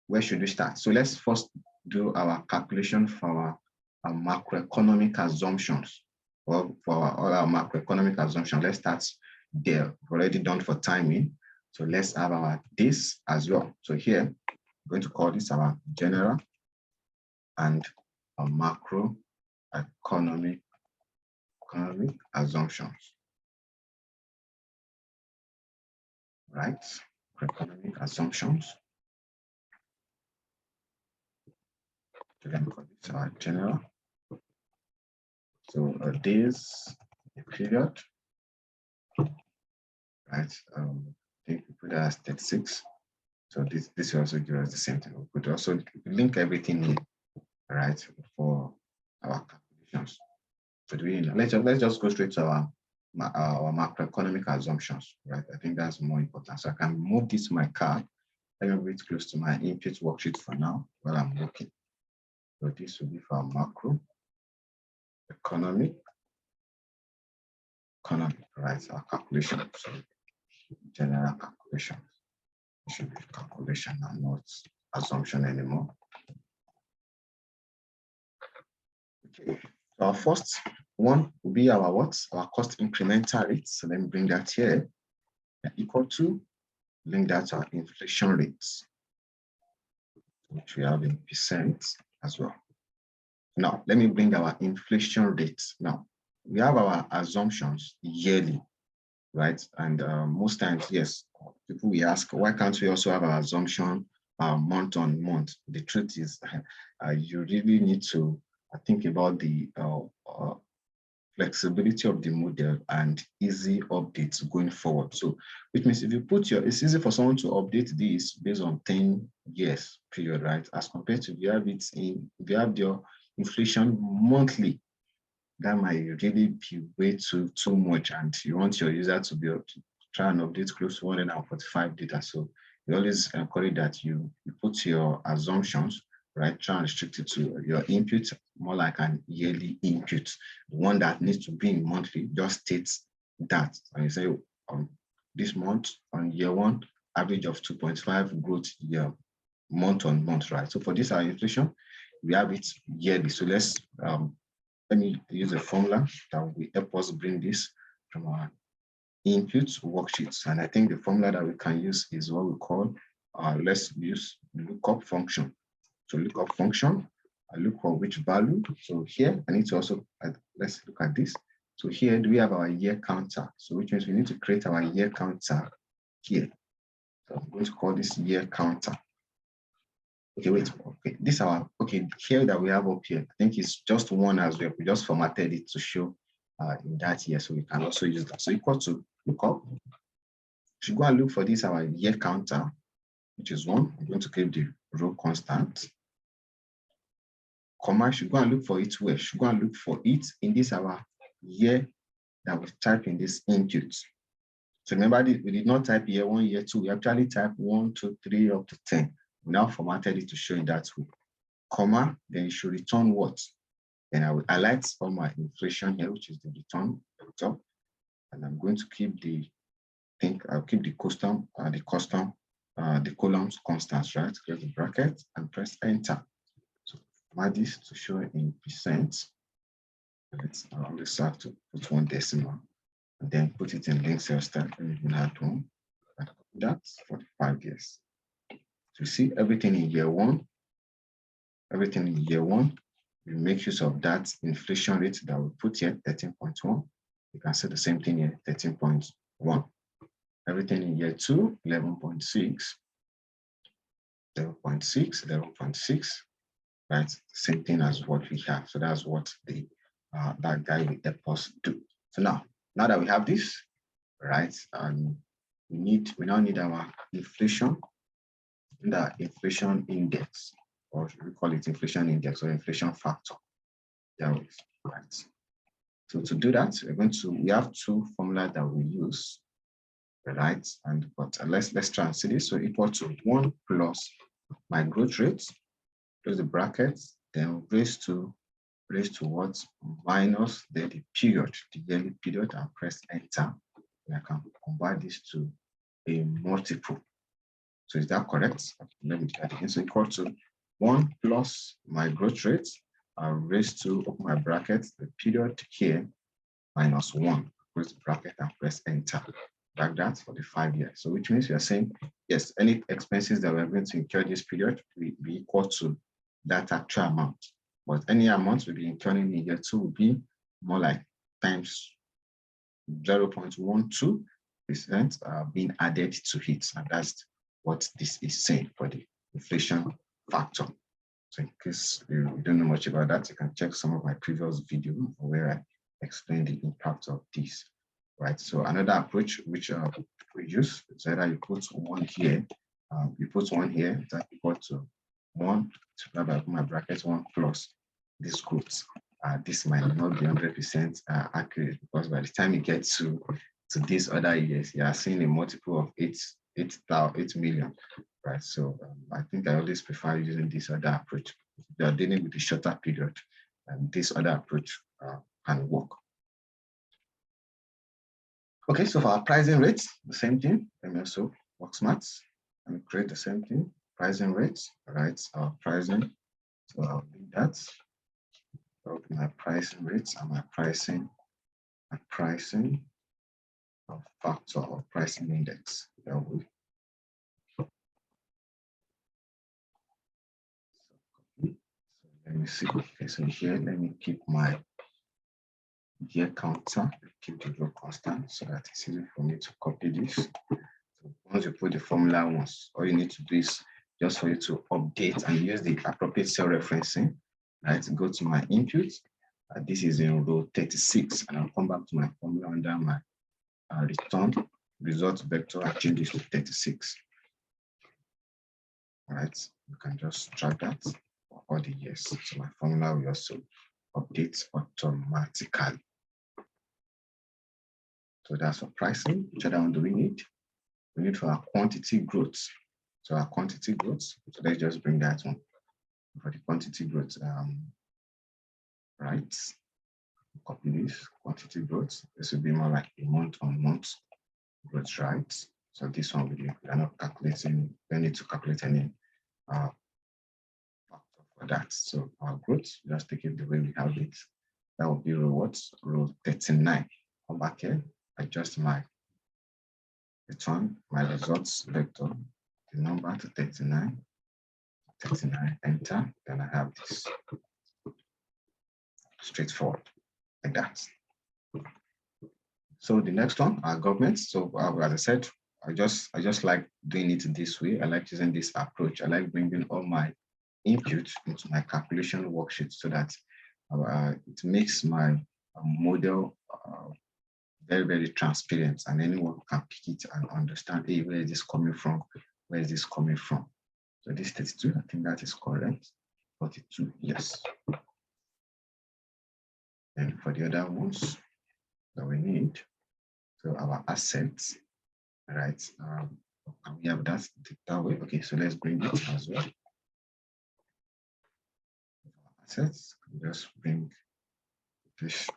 Where should we start? So let's first do our calculation for our macroeconomic assumptions. Well, for all our macroeconomic assumptions, let's start there. We've already done for timing. So let's have our this as well. So here, I'm going to call this our general and our macroeconomic assumptions. Right? Macroeconomic assumptions. So let me call this our general. So days, a period, right? I think we put that as 36. So this will also give us the same thing. We could also link everything in, right, for our calculations. So let's just go straight to our macroeconomic assumptions, right? I think that's more important. So I can move this to my card. Let me wait close to my input worksheet for now while I'm looking. So this will be for macroeconomic, right? Our calculation. So general calculation. It should be calculation and not assumption anymore. Okay. So our first one will be our what? Our cost incremental rate. So let me bring that here. Equal to, link that to our inflation rates, which we have in percent as well. Now, let me bring our inflation rates. Now, we have our assumptions yearly, right? And most times, yes, people will ask, why can't we also have our assumption month on month? The truth is, you really need to think about the flexibility of the model and easy updates going forward. So, which means if you put it's easy for someone to update this based on 10 years period, right? As compared to if you have your inflation monthly, that might really be way too much, and you want your user to be able to try and update close to 145 data. So we always encourage that you put your assumptions, right? Try and restrict it to your input, more like an yearly input. The one that needs to be in monthly just states that. And you say this month on year one, average of 2.5 growth year, month on month, right? So for this our inflation, we have it yearly. So let me use a formula that will help us bring this from our input worksheets. And I think the formula that we can use is what we call, let's use lookup function. So lookup function, I look for which value. So here, I need to also, let's look at this. So here, do we have our year counter? So which means we need to create our year counter here. So I'm going to call this year counter. Okay, wait, okay, this our, okay, here that we have up here, I think it's just one as well. We just formatted it to show in that here, so we can also use that. So equal to lookup. Should go and look for this, our year counter, which is 1. I'm going to keep the row constant. Comma, should go and look for it where? Should go and look for it in this our year that we type in this input. So remember, we did not type year 1, year 2. We actually typed 1, 2, 3 up to 10. We now formatted it to show in that way. Comma, then you should return what? Then I will highlight all my inflation here, which is the return at the top. And I'm going to keep I'll keep the columns constants, right? Close the bracket and press enter. So format this to show in percent. Let's always have to put 1 decimal and then put it in link cell style. And you add 1. That's for the 5 years. So you see everything in year 1. Everything in year 1. We make use of that inflation rate that we put here, 13.1. You can see the same thing here, 13.1. everything in year 2, 11.6, 11.6, 11.6, right? Same thing as what we have. So that's what the that guy will help us do. So now that we have this, right, we now need our inflation, the inflation index, or we call it inflation index or inflation factor. Yeah, right. So to do that, we have two formulas that we use, right? But let's try and see this. So equal to 1 plus my growth rate, close the brackets, then raised to what? Minus then the period, the yearly period, and press enter. And I can convert this to a multiple. So is that correct? Let me do that again. So equal to 1 plus my growth rate, raised to, open my bracket, the period here, minus 1, close the bracket and press enter. Like that for the 5 years. So which means we are saying, yes, any expenses that we're going to incur this period will be equal to that actual amount. But any amount we'll be incurring in year 2 will be more like times 0.12% being added to it. And that's what this is saying for the inflation factor. So in case you don't know much about that, you can check some of my previous videos where I explain the impact of this, right? So another approach which we use is either you put 1 here, that's equal to 1 divided by my bracket 1 plus this quote. This might not be 100% accurate, because by the time you get to these other years, you are seeing a multiple of 8 million, right? So I think I always prefer using this other approach. If you are dealing with a shorter period, and this other approach can work. Okay, so for our pricing rates, the same thing. Let me also work smart and create the same thing. Pricing rates, right? Our pricing. So I'll do that. So my pricing rates and my pricing of factor or pricing index. That will. So let me see. Okay, so here let me keep my year counter, keep the row constant so that it's easy for me to copy this. So once you put the formula once, all you need to do is just for you to update and use the appropriate cell referencing, right? Go to my input. This is in row 36, and I'll come back to my formula under my return result vector. I change this to 36. All right, you can just drag that for all the years. So my formula will also update automatically. So that's for pricing. Which other one do we need? We need for our quantity growth. So our quantity growth, so let's just bring that one. For the quantity growth, right? Copy this, quantity growth. This will be more like a month-on-month growth, right? So this one we are not calculating, we need to calculate any factor for that. So our growth, just take it the way we have it. That will be row 39. Come back here, adjust my return, my results vector, the number to 39, enter, then I have this. Straightforward, like that. So the next one, our government. So as I said, I just like doing it this way. I like using this approach. I like bringing all my input into my calculation worksheet so that it makes my model very, very transparent, and anyone can pick it and understand, hey, where is this coming from? Where is this coming from? So this 32, I think that is correct. 42, yes. And for the other ones that we need, so our assets, right? And we have that way. Okay, so let's bring it as well. Assets, just bring this,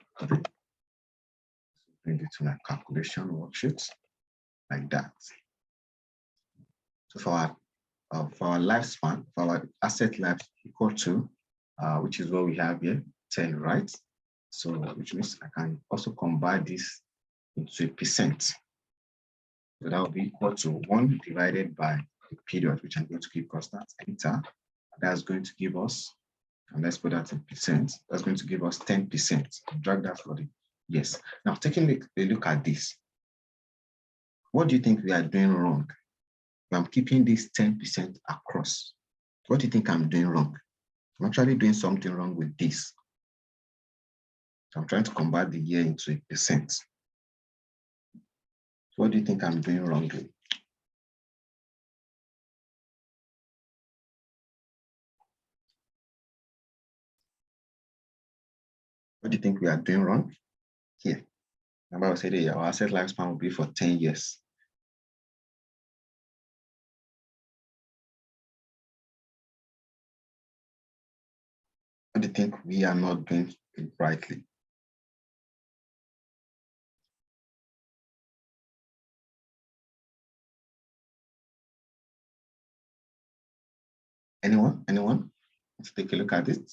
bring it to my calculation worksheet like that. So for our lifespan, for our asset life equal to, which is what we have here, 10, right? So which means I can also convert this into a percent. So that will be equal to 1 divided by the period, which I'm going to keep constant, enter. That's going to give us, and let's put that in percent, that's going to give us 10%. Drag that for the yes. Now taking a look at this. What do you think we are doing wrong? I'm keeping this 10% across. What do you think I'm doing wrong? I'm actually doing something wrong with this. So I'm trying to convert the year into a percent. So what do you think I'm doing wrong with? What do you think we are doing wrong here? Remember I said our asset lifespan will be for 10 years. What do you think we are not doing it rightly? Anyone? Anyone? Let's take a look at it.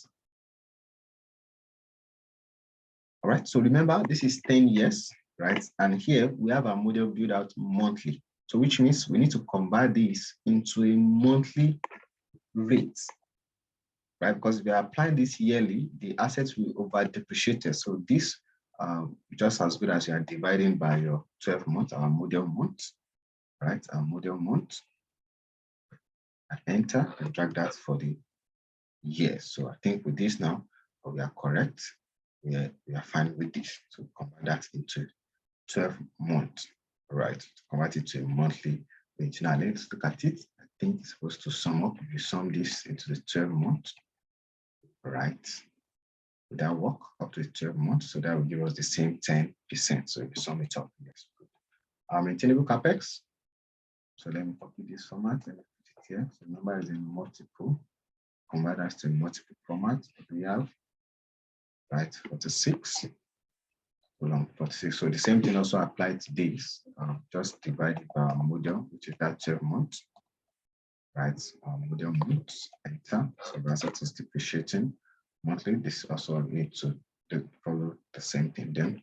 All right, so remember, this is 10 years, right? And here we have our model built out monthly. So which means we need to convert this into a monthly rate, right? Because if we are applying this yearly, the assets will over depreciated. So this just as good as you are dividing by your 12 months, our model month, right? Our model month. I enter and drag that for the year. So I think with this now, we are correct. We are fine with this. So convert that into 12 months, right? To convert it to a monthly wage. Now let's look at it. I think it's supposed to sum up. If you sum this into the 12 months, right? Would that work up to the 12 months? So that will give us the same 10%. So if you sum it up, yes. Maintainable capex. So let me copy this format. Let me put it here. So number is in multiple. Convert that to multiple format. We have, right, 46. 46. So the same thing also applied to this. Just divide it by our model, which is that 12 months, right? Model months, enter. So as it is depreciating monthly, this also needs to follow the same thing. Then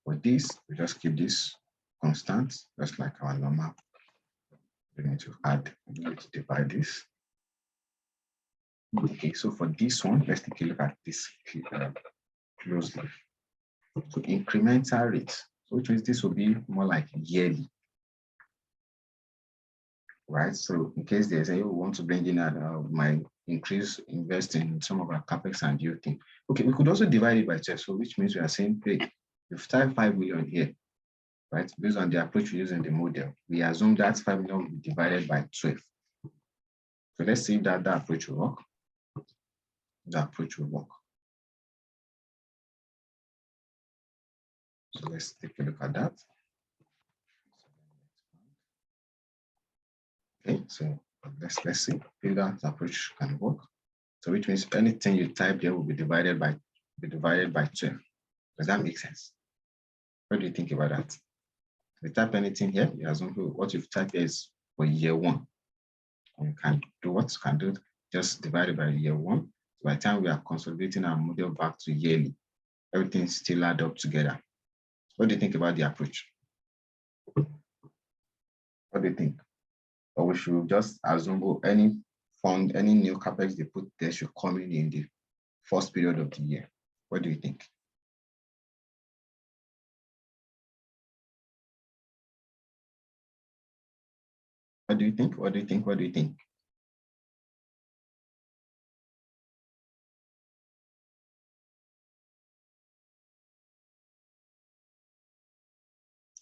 for this, we just keep this constant, just like our normal. We need to add, we need to divide this. Okay, so for this one, let's take a look at this closely. So incremental rate, so which means this will be more like yearly, right? So in case there's a, we want to bring in my increase investing in some of our capex and you think, okay, we could also divide it by 12. So which means we are saying, hey, you've typed 5 million here, right? Based on the approach we use in the model, we assume that 5 million will be divided by 12. So let's see if that approach will work. The approach will work. So let's take a look at that. Okay, so let's see if that approach can work. So which means anything you type here will be divided by 12. Does that make sense? What do you think about that? If you type anything here, you assume what you've typed here is for year 1. And you can do what you can do, just divide it by year 1. So by the time we are consolidating our model back to yearly, everything still add up together. What do you think about the approach? What do you think? Or we should just assume any fund, any new capex they put there should come in the first period of the year. What do you think? What do you think? What do you think? What do you think?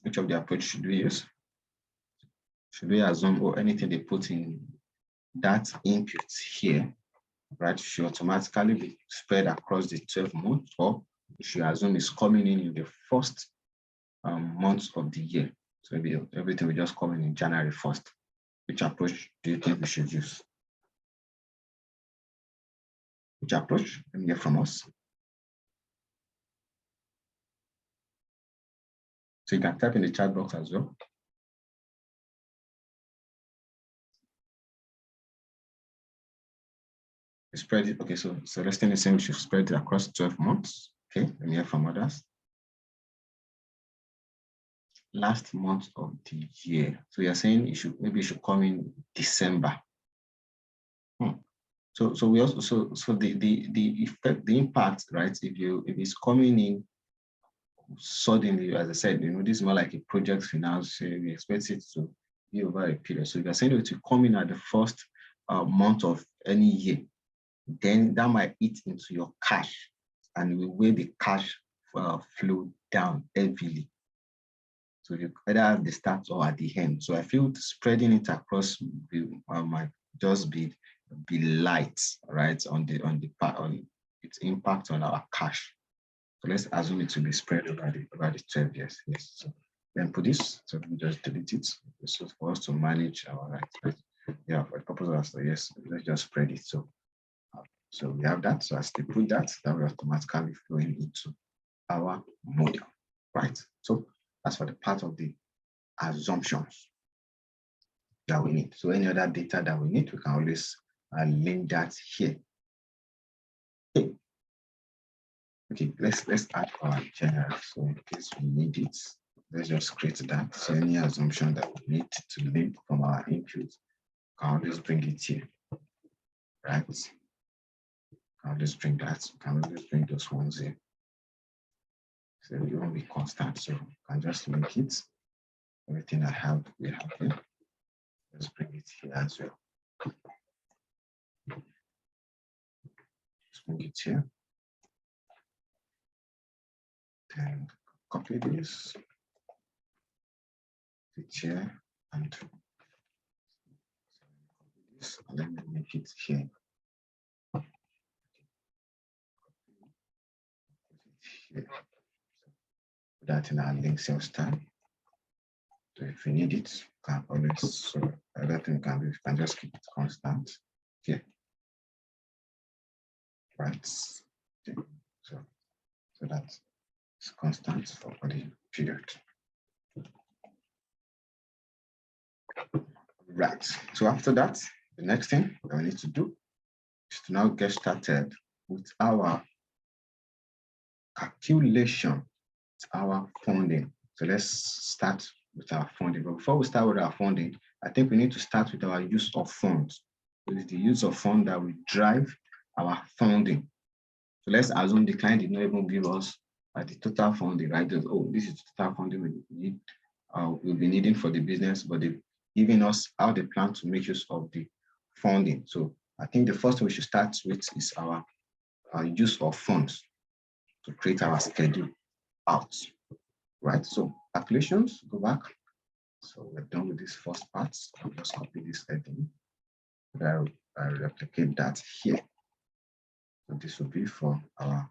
Which of the approach should we use? Should we assume anything they put in that input here, right, should automatically be spread across the 12 months, or should assume it's coming in the first month of the year? So maybe everything will just come in January 1st. Which approach do you think we should use? Which approach? Let me hear from us. So you can type in the chat box as well. Spread it. Okay, so Celestine is saying we should spread it across 12 months. Okay, let me hear from others. Last month of the year. So you're saying maybe it should come in December. So we also the effect, the impact, right? If it's coming in suddenly, as I said, this is more like a project finance. We expect it to be over a period. So if you're saying it to come in at the first month of any year, then that might eat into your cash and will weigh the cash flow down heavily. So you either at the start or at the end. So I feel spreading it across might just be light, right, on its impact on our cash. So let's assume it to be spread over the 12 years. Yes. So then put this, so we just delete it. So for us to manage our rights. Yeah, for the purpose of us, yes, let's just spread it. So we have that. So as they put that will automatically flow into our model, right? So that's for the part of the assumptions that we need. So any other data that we need, we can always link that here. Okay, let's add our general. So in case we need it, let's just create that. So any assumption that we need to link from our input, can always bring it here, right? Can always bring that. Can always bring those ones here. So it won't be constant. So I can just link it. Everything I have, we have here. Let's bring it here as well. Let's bring it here. And copy this, the chair, and this, and then make it here. Put that in our link sales time. So if you need it, you can always, so everything can be, you can just keep it constant here. Right. Okay. So that's constant for the period. Right. So after that, the next thing that we need to do is to now get started with our calculation, our funding. So let's start with our funding. But before we start with our funding, I think we need to start with our use of funds. It is the use of funds that will drive our funding. So let's assume the client did not even give us the total funding, right? Oh, this is the total funding we need, we'll be needing for the business, but they've given us how they plan to make use of the funding. So I think the first thing we should start with is our use of funds to create our schedule out, right? So calculations, go back. So we're done with this first part. I'll just copy this heading. I'll replicate that here. So this will be for our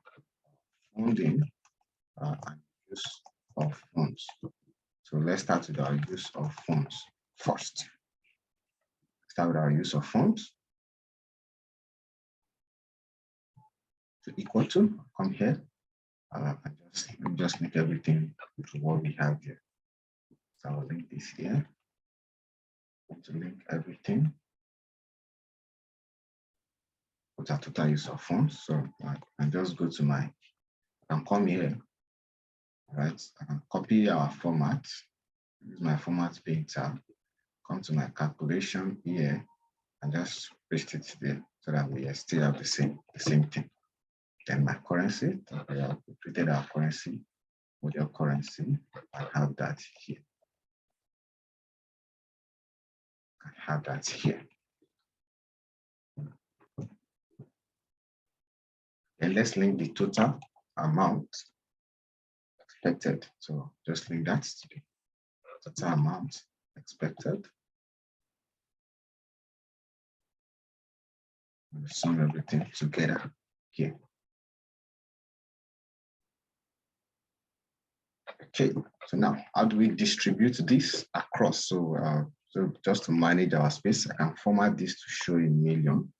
funding and use of funds. So let's start with our use of funds first. Start with our use of funds. To equal to, come here, and just link everything to what we have here. So I'll link this here. To link everything. Put our total use of funds. So I can just go to I can come here, right? I can copy our format, use my format being tab, come to my calculation here, and just paste it there so that we still have the same thing. Then my currency, we have created our currency, model currency, and have that here. And have that here. And let's link the total amount expected. So just link that to the total amount expected. We'll sum everything together here. Okay, so now how do we distribute this across? So, so just to manage our space, I can format this to show in million.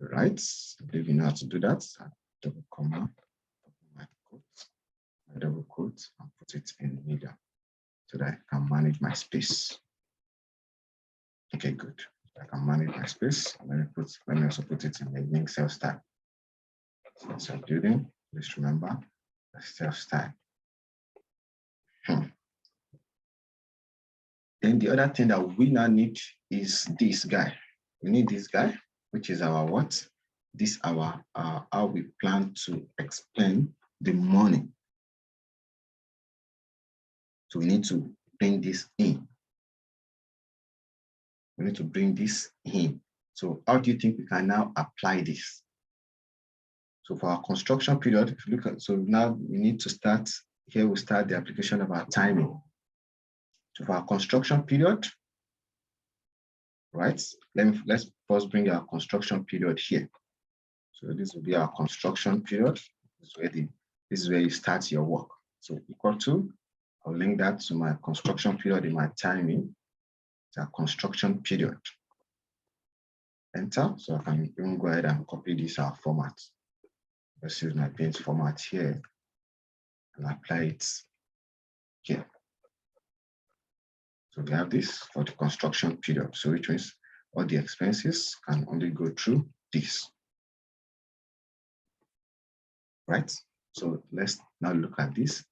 Right? I believe you know how to do that. Double comma, my double quote, and put it in million so that I can manage my space. Okay, good. I can manage my space. Let me also put it in the link cell style. So building, please remember the cell style. Then the other thing that we now need is this guy. We need this guy, which is our what? This our how we plan to explain the money. So we need to bring this in. We need to bring this in. So how do you think we can now apply this? So for our construction period, if you look at, so now we need to start, here we start the application of our timing. So for our construction period, right? Let's first bring our construction period here. So this will be our construction period. This is where you start your work. So equal to, I'll link that to my construction period in my timing, the construction period. Enter, so I can even go ahead and copy this our format. Let's use my paint format here and apply it here. So we have this for the construction period. So which means all the expenses can only go through this. Right? So let's now look at this.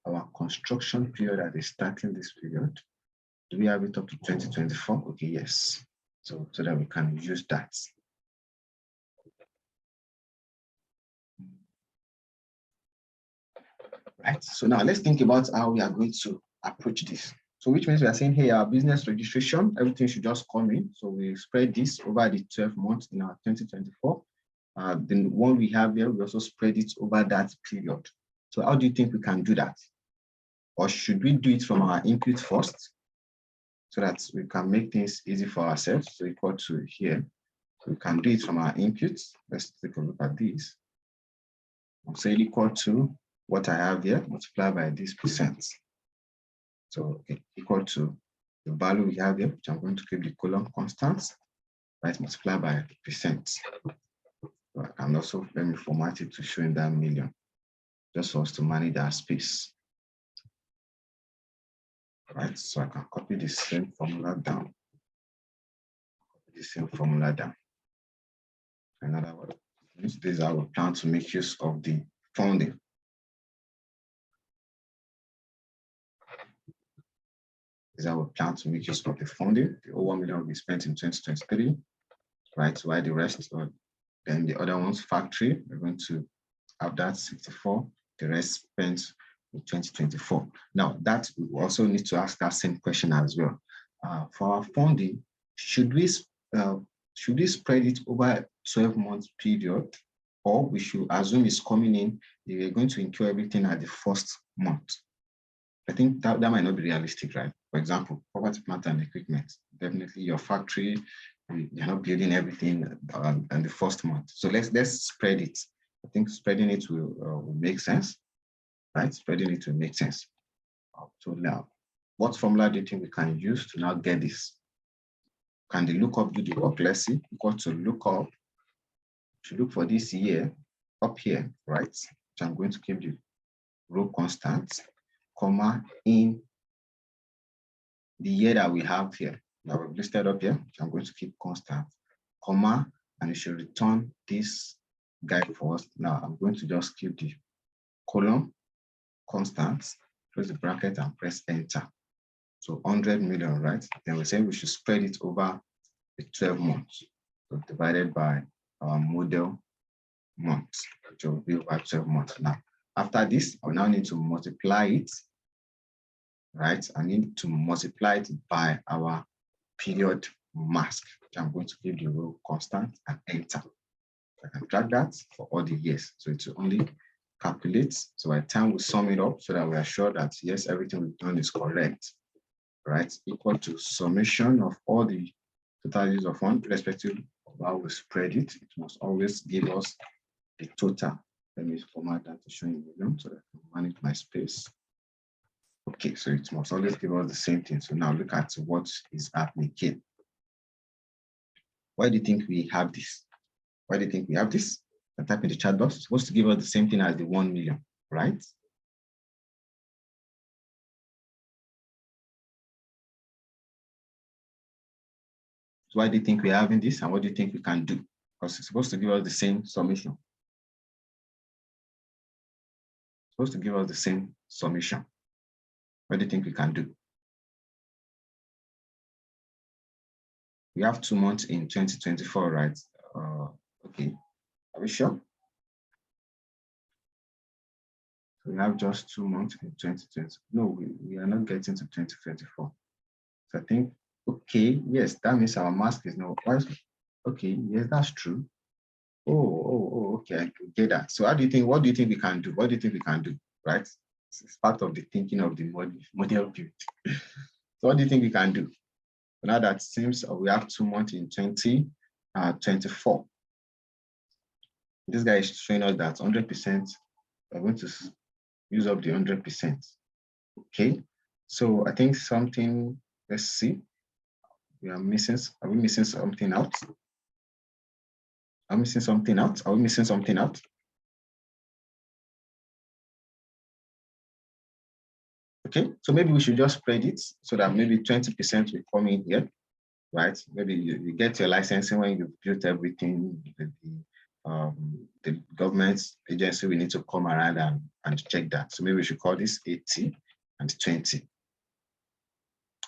Our construction period at the starting this period. Do we have it up to 2024? Okay, yes. So that we can use that. Right. So now let's think about how we are going to approach this. So which means we are saying here our business registration, everything should just come in. So we spread this over the 12 months in our 2024. The one we have here, we also spread it over that period. So how do you think we can do that? Or should we do it from our input first so that we can make things easy for ourselves? So equal to here. So we can do it from our inputs. Let's take a look at this. So equal to what I have here, multiplied by this percent. So okay, equal to the value we have here, which I'm going to keep the column constant, right, multiplied by percent. So I can also, let me format it to show in that million, just for us to manage our space. Right, so I can copy the same formula down. Copy the same formula down. Another word, this is how we plan to make use of the funding. Is how we plan to make use of the funding. The 1 million will be spent in 2023, right? While the rest, then the other ones, factory, we're going to have that 64, the rest spent in 2024. Now, that we also need to ask that same question as well. For our funding, should we spread it over a 12-month period, or we should assume it's coming in, we're going to incur everything at the first month? I think that might not be realistic, right? For example, property, plant, and equipment. Definitely your factory, you're not building everything in the first month. So let's spread it. I think spreading it will make sense, right? Spreading it will make sense. So now, what formula do you think we can use to now get this? Can the lookup do the work? Let's see. Equal to lookup. To look for this year up here, right? Which I'm going to keep the row constant, comma, in the year that we have here, that we've listed up here, which I'm going to keep constant, comma, and it should return this guy for us. Now I'm going to just keep the column constant, close the bracket and press enter. So 100 million, right? Then we say we should spread it over the 12 months. So divided by our model months, which will be over 12 months. Now, after this, I now need to multiply it, right? I need to multiply it by our period mask, which I'm going to give the row constant and enter. I can drag that for all the years. So it will only calculate. So by the time we sum it up so that we are sure that yes, everything we've done is correct, right? Equal to summation of all the total use of funds, irrespective of how we spread it. It must always give us the total. Let me format that to show in million so that I can manage my space. Okay, so it must always give us the same thing. So now look at what is happening here. Why do you think we have this? Why do you think we have this? I type in the chat box. It's supposed to give us the same thing as the 1 million, right? So why do you think we're having this, and what do you think we can do? Because it's supposed to give us the same summation. It's supposed to give us the same summation. What do you think we can do? We have 2 months in 2024, right? Okay, are we sure? So we have just 2 months in 2020. No, we are not getting to 2024. So I think, okay, yes, that means our mask is now, okay, yes, that's true. Okay, I get that. So what do you think we can do? What do you think we can do, right? It's part of the thinking of the model build. So what do you think we can do? Now that seems we have 2 months in 2024. This guy is showing us that 100%, we're going to use up the 100%. Okay, so I think something, let's see. Are we missing something out? Are we missing something out? Are we missing something out? Okay, so maybe we should just spread it so that maybe 20% will come in here, right? Maybe you get your licensing when you've built everything. The government agency will need to come around and check that. So maybe we should call this 80 and 20.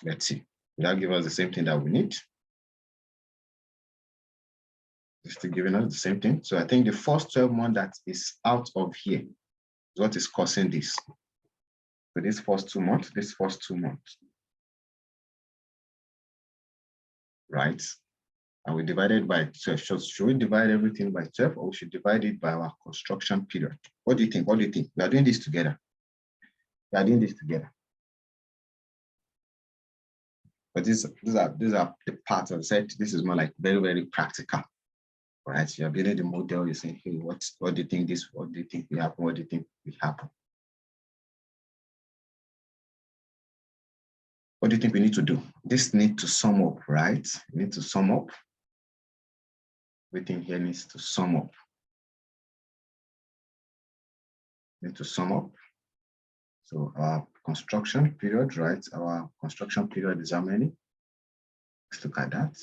Let's see. Will that give us the same thing that we need? It's still giving us the same thing. So I think the first 12 months that is out of here is what is causing this. So this first 2 months, right? And we divide it by 12. Should we divide everything by 12 or we should divide it by our construction period? What do you think? What do you think? We are doing this together. We are doing this together. But these are the parts of the set. This is more like very, very practical. Right? You're building the model, you're saying, hey, what do you think this? What do you think will happen? What do you think will happen? What do you think we need to do? This needs to sum up, right? We need to sum up. Everything here needs to sum up. Need to sum up. So our construction period, right? Our construction period is how many? Let's look at that.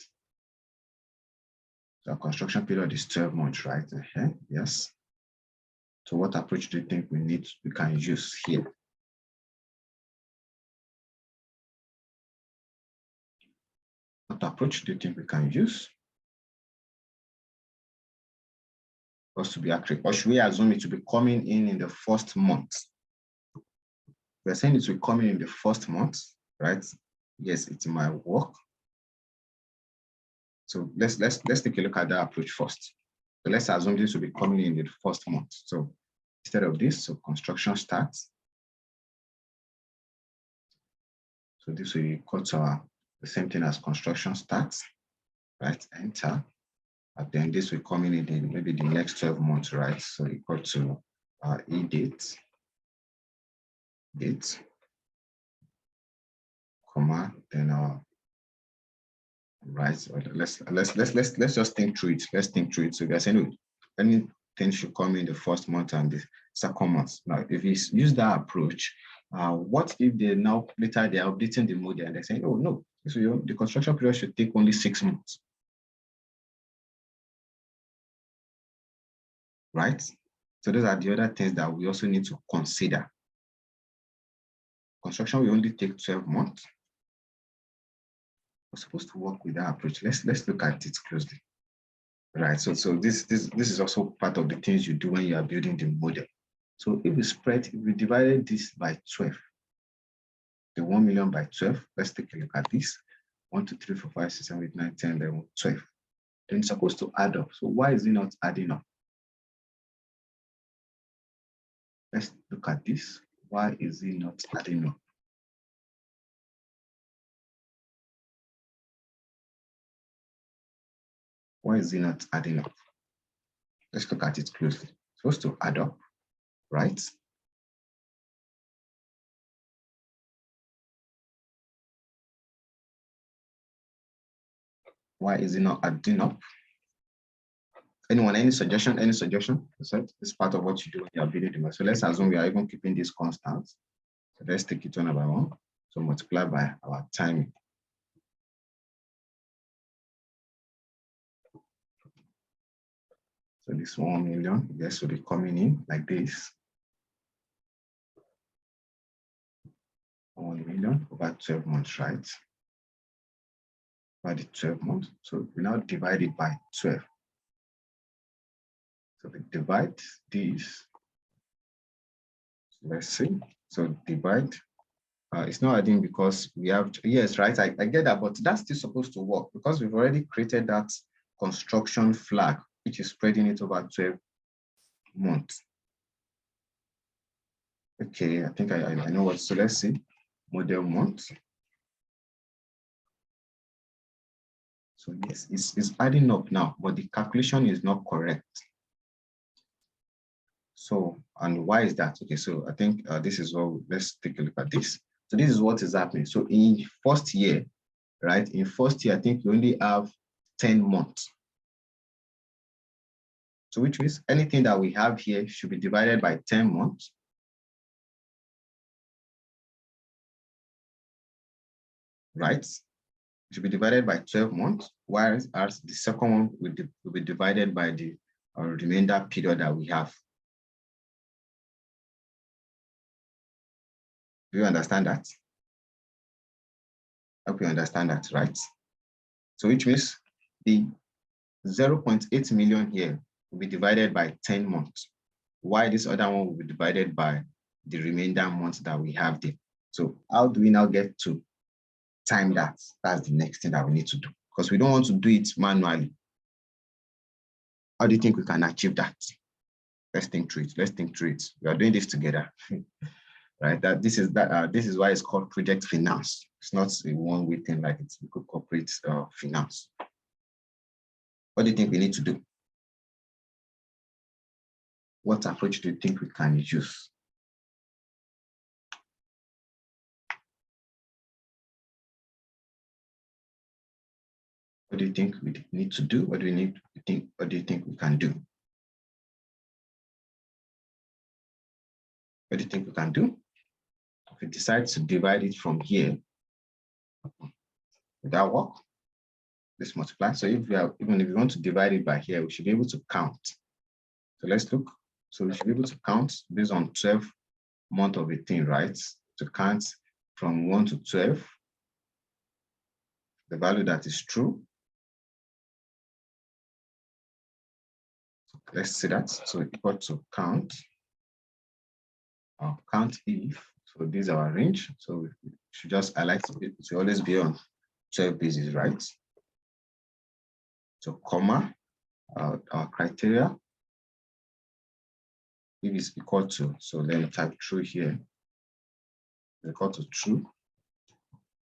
So our construction period is 12 months, right? Yes. So what approach do you think we can use here? What approach do you think we can use for us to be accurate? Or should we assume it to be coming in the first month? We're saying it will come in the first month, right? Yes, it might work. So let's take a look at that approach first. So let's assume this will be coming in the first month. So instead of this, so construction starts. So this will equal to the same thing as construction starts, right? Enter. And then this will come in maybe the next 12 months, right? So equal to E date, comma, then right. So let's just think through it. Let's think through it. So we're saying anything should come in the first month and the second month. Now, if we use that approach, what if later they're updating the model and they're saying, oh no, so the construction period should take only 6 months. Right? So those are the other things that we also need to consider. Construction will only take 12 months. We're supposed to work with that approach. Let's look at it closely. Right. So this is also part of the things you do when you are building the model. So if we divided this by 12, the 1 million by 12, let's take a look at this. 1, 2, 3, 4, 5, 6, 7, 8, 9, 10, 11, 12. Then it's supposed to add up. So why is it not adding up? Let's look at this. Why is it not adding up? Why is it not adding up? Let's look at it closely. It's supposed to add up, right? Why is it not adding up? Anyone, any suggestion? Any suggestion? It's part of what you do when you're building the model. So let's assume we are even keeping this constant. So let's take it one by one. So multiply by our timing. So this 1 million, yes, will be coming in like this. 1 million over 12 months, right? By the 12 months. So we now divide it by 12. So we divide this Let's see. So divide. It's not adding because we have, yes, right, I get that, but that's still supposed to work because we've already created that construction flag, which is spreading it over 12 months. Okay, I think I know what, so let's see, model month. So yes, it's adding up now, but the calculation is not correct. So, and why is that? Okay, so I think this is what, let's take a look at this. So this is what is happening. So in first year, right? In first year, I think you only have 10 months. So which means anything that we have here should be divided by 10 months. Right? It should be divided by 12 months, whereas the second one will be divided by the remainder period that we have. Do you understand that? I hope you understand that, right? So which means the 0.8 million here will be divided by 10 months. Why this other one will be divided by the remainder months that we have there. So how do we now get to time that? That's the next thing that we need to do, because we don't want to do it manually. How do you think we can achieve that? Let's think through it. Let's think through it. We are doing this together, right? This is why it's called project finance. It's not a one-way thing like it's corporate finance. What do you think we need to do? What approach do you think we can use? What do you think we need to do? What do you think we can do? What do you think we can do? If we decide to divide it from here, would that work? Let's multiply. So even if we want to divide it by here, we should be able to count. So let's look. So we should be able to count based on 12 months of a thing, right? To count from 1 to 12, the value that is true. Let's see that. So equal to count. Count if. So these are our range. So we should just highlight it to always be on 12 basis, right? So comma, our criteria, if it's equal to, so let me type true here, equal to true,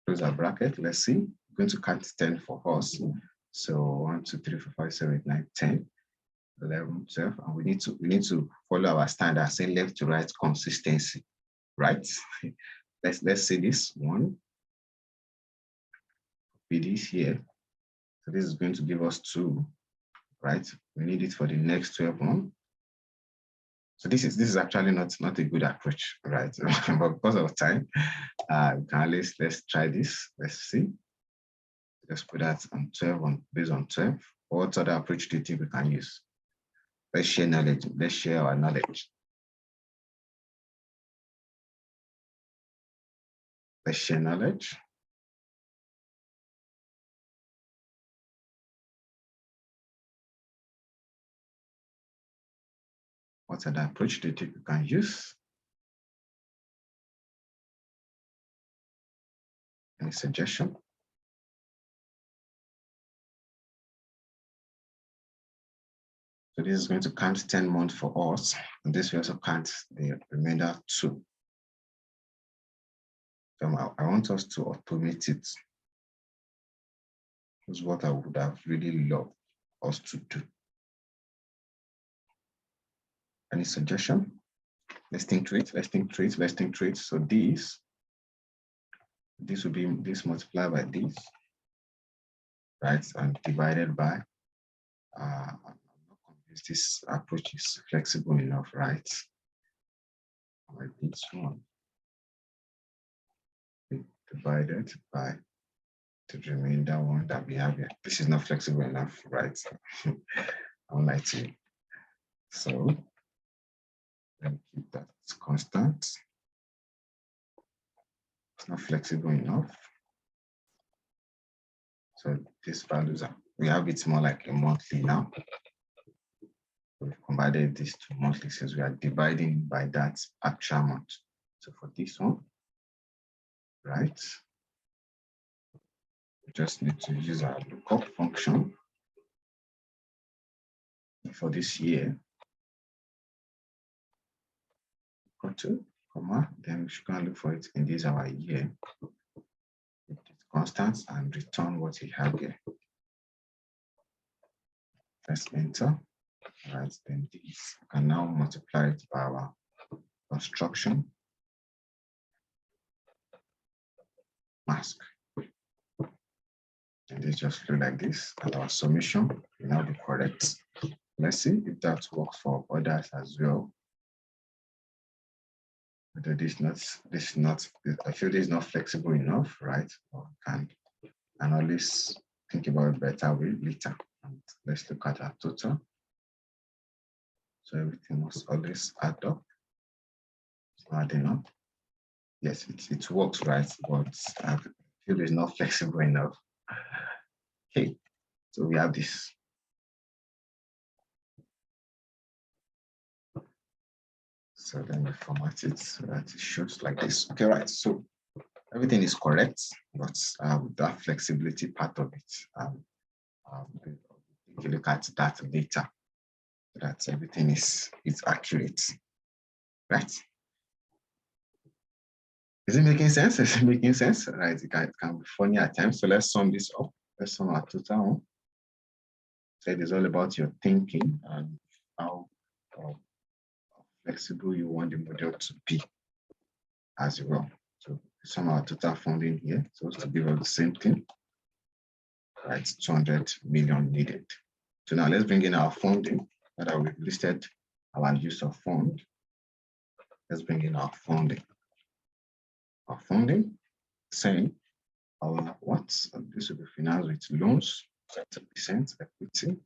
close our bracket, let's see, I'm going to count 10 for us. So 1, 2, 3, 4, 5, 7, 8, 9, 10, 11, 12, and we need to follow our standard, say left to right consistency, right? let's say this one, be this here. So this is going to give us 2, right? We need it for the next 12 months. So this is actually not a good approach, right? But because of time, we can let's try this. Let's see. Let's put that on 12 based on 12. What other approach do you think we can use? Let's share knowledge. Let's share our knowledge. Let's share knowledge. What other approach do you think we can use? Any suggestion? So this is going to count 10 months for us, and this will also count the remainder 2. So I want us to automate it. This is what I would have really loved us to do. Any suggestion? Let's think through it. Let's think through it. Let's think through it. So this will be this multiplied by this, right? And divided by. I'm not convinced this approach is flexible enough, right? Like this one divided by the remainder one that we have here. This is not flexible enough, right? I don't like to. So let me keep that constant. It's not flexible enough. So these values we have it more like a monthly now. We've converted this to monthly since we are dividing by that actual month. So for this one, right, we just need to use our lookup function for this year. Equal to, comma, then we should go and look for it in this our year. It's constant and return what we have here. Press enter. Right, then this can now multiply it by our construction mask. And it just look like this, and our summation will now be correct. Let's see if that works for others as well. Whether this is not, I feel this is not flexible enough, right? Or can always think about a better way later. And let's look at our total. So everything must always add up. It's not adding up. Yes, it works, right? But I feel it's not flexible enough. Okay, so we have this. So then we format it so that it shows like this. Okay, right. So everything is correct, but that flexibility part of it, if you look at that data, that everything is accurate, right? Is it making sense? Is it making sense? Right? It can be funny at times. So let's sum this up. Let's sum our total. So it is all about your thinking and how flexible you want the model to be as well. So sum our total funding here. So to give us the same thing. Right, 200 million needed. So now let's bring in our funding. Now that we've listed our use of fund, let's bring in our funding. Our funding, saying our what? This will be financed with loans, 30% equity.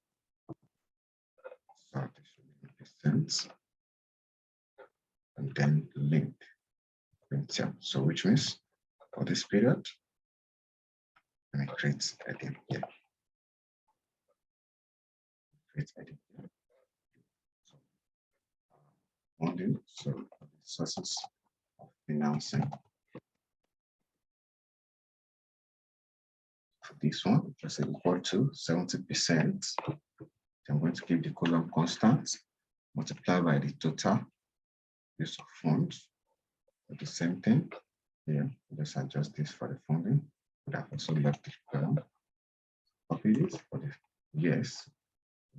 So this will be percent, and then linked. So which means for this period, and it creates heading here. Creates heading here. So funding, so sources of financing. For this one, just equal to 70%. I'm going to keep the column constant, multiply by the total use of funds. Do the same thing here. Just adjust this for the funding. But I've also left the column. Copy this for the yes.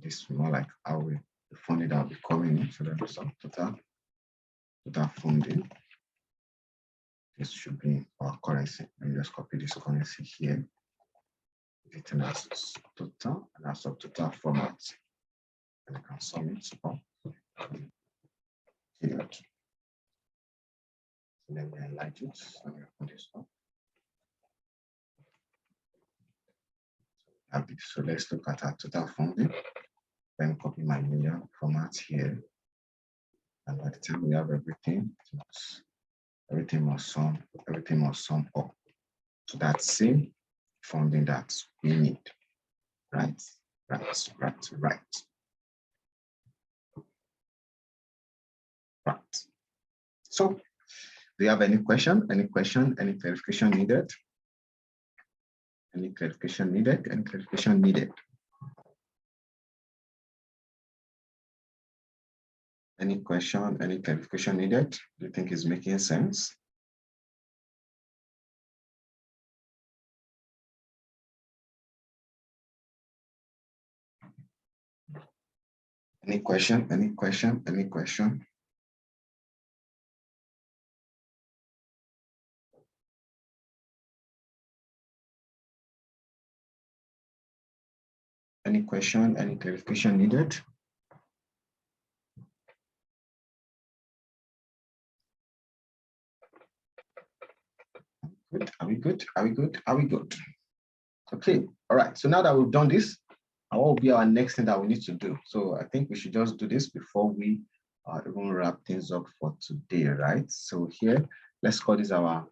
This is more like how the funding that will be coming in. So there's some total funding. This should be our currency. Let me just copy this currency here. Written as total and as a total format. And I can sum it up. Period. So let me highlight it. So I'm going to put this up. So let's look at our total funding. Then copy my million format here. And by the time we have everything, everything must sum up. So that's same funding that we need. Right. So do you have any question? Any clarification needed? Any clarification needed? Any question, any clarification needed? Do you think it's making sense? Any question? Any question? Any question? Any clarification needed? Good. Are we good? Okay. All right. So now that we've done this, what will be our next thing that we need to do? So I think we should just do this before we even wrap things up for today, right? So here, let's call this our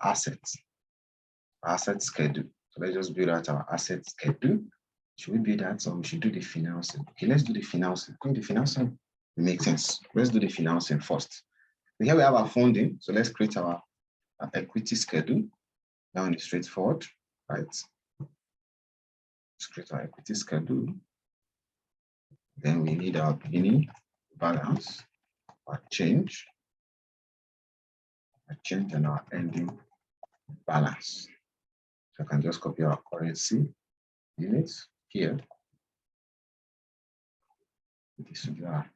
assets. Asset schedule. So let's just build out our asset schedule. Should we do that, or we should do the financing? Okay, let's do the financing. I think the financing makes sense. Let's do the financing first. Here we have our funding. So let's create our equity schedule. That one is straightforward, right? Let's create our equity schedule. Then we need our beginning balance, our change, and our ending balance. So I can just copy our currency units here. This will be our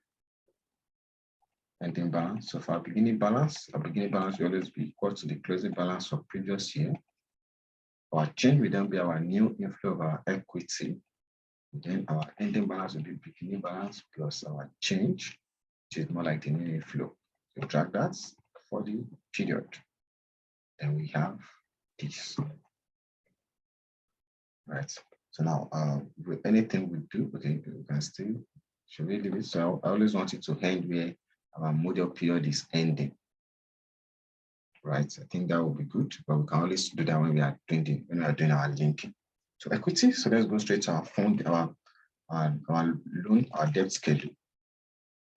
ending balance. So for our beginning balance will always be equal to the closing balance of previous year. Our change will then be our new inflow of our equity. Then our ending balance will be beginning balance plus our change, which is more like the new inflow. So drag that for the period. Then we have this. Right. So now with anything we do, okay, we can still, should we leave it? So I always want it to end where our model period is ending. Right. I think that would be good, but we can always do that when we are doing our linking. So equity. So let's go straight to our fund, our loan, our debt schedule.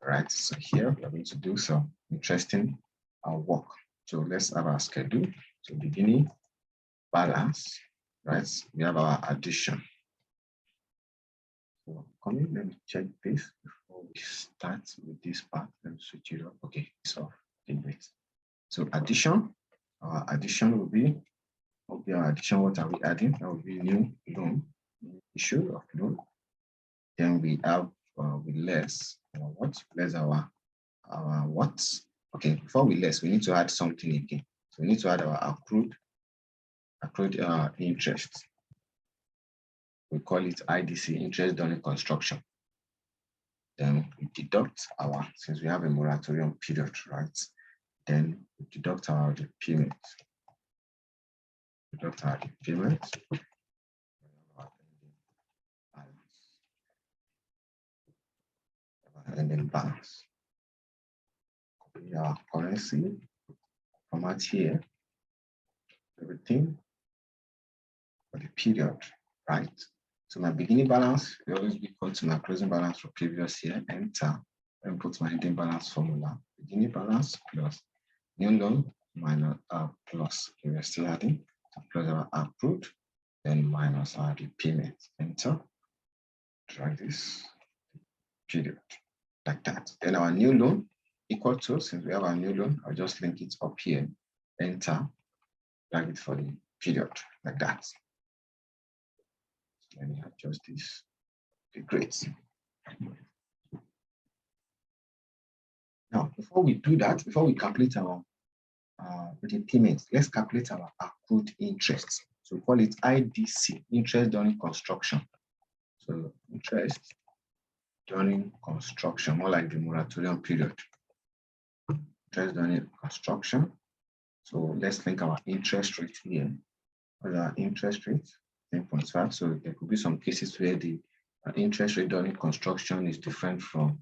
Right. So here we're going to do some interesting work. So let's have our schedule. So beginning balance. Right. We have our addition. So let me check this before we start with this part. Let me switch it up. Okay, it's off. Okay, great. So addition, our addition will be our addition. What are we adding? That will be new loan, issue of loan. Then we have with less what? Less our what? Okay, before we less, we need to add something again. So we need to add our accrued interest. We call it IDC, interest during construction. Then we deduct our, since we have a moratorium period, right? Then we deduct our repayment. Deduct our repayment. And then balance. Copy our currency, format here, everything for the period, right? So my beginning balance will always be equal to my closing balance for previous year. Enter and put my ending balance formula. Beginning balance plus new loan minus plus. Okay, we're still adding plus our accrued, then minus our repayment. Enter. Drag this period like that. Then our new loan equal to, since we have our new loan, I'll just link it up here. Enter. Drag it for the period like that. Let me adjust this. Okay, great. Now, before we do that, before we calculate our repayments, let's calculate our accrued interest. So we call it IDC, interest during construction. So interest during construction, more like the moratorium period. Interest during construction. So let's link our interest rate here. What our interest rate? 10.5. So there could be some cases where the interest rate during construction is different from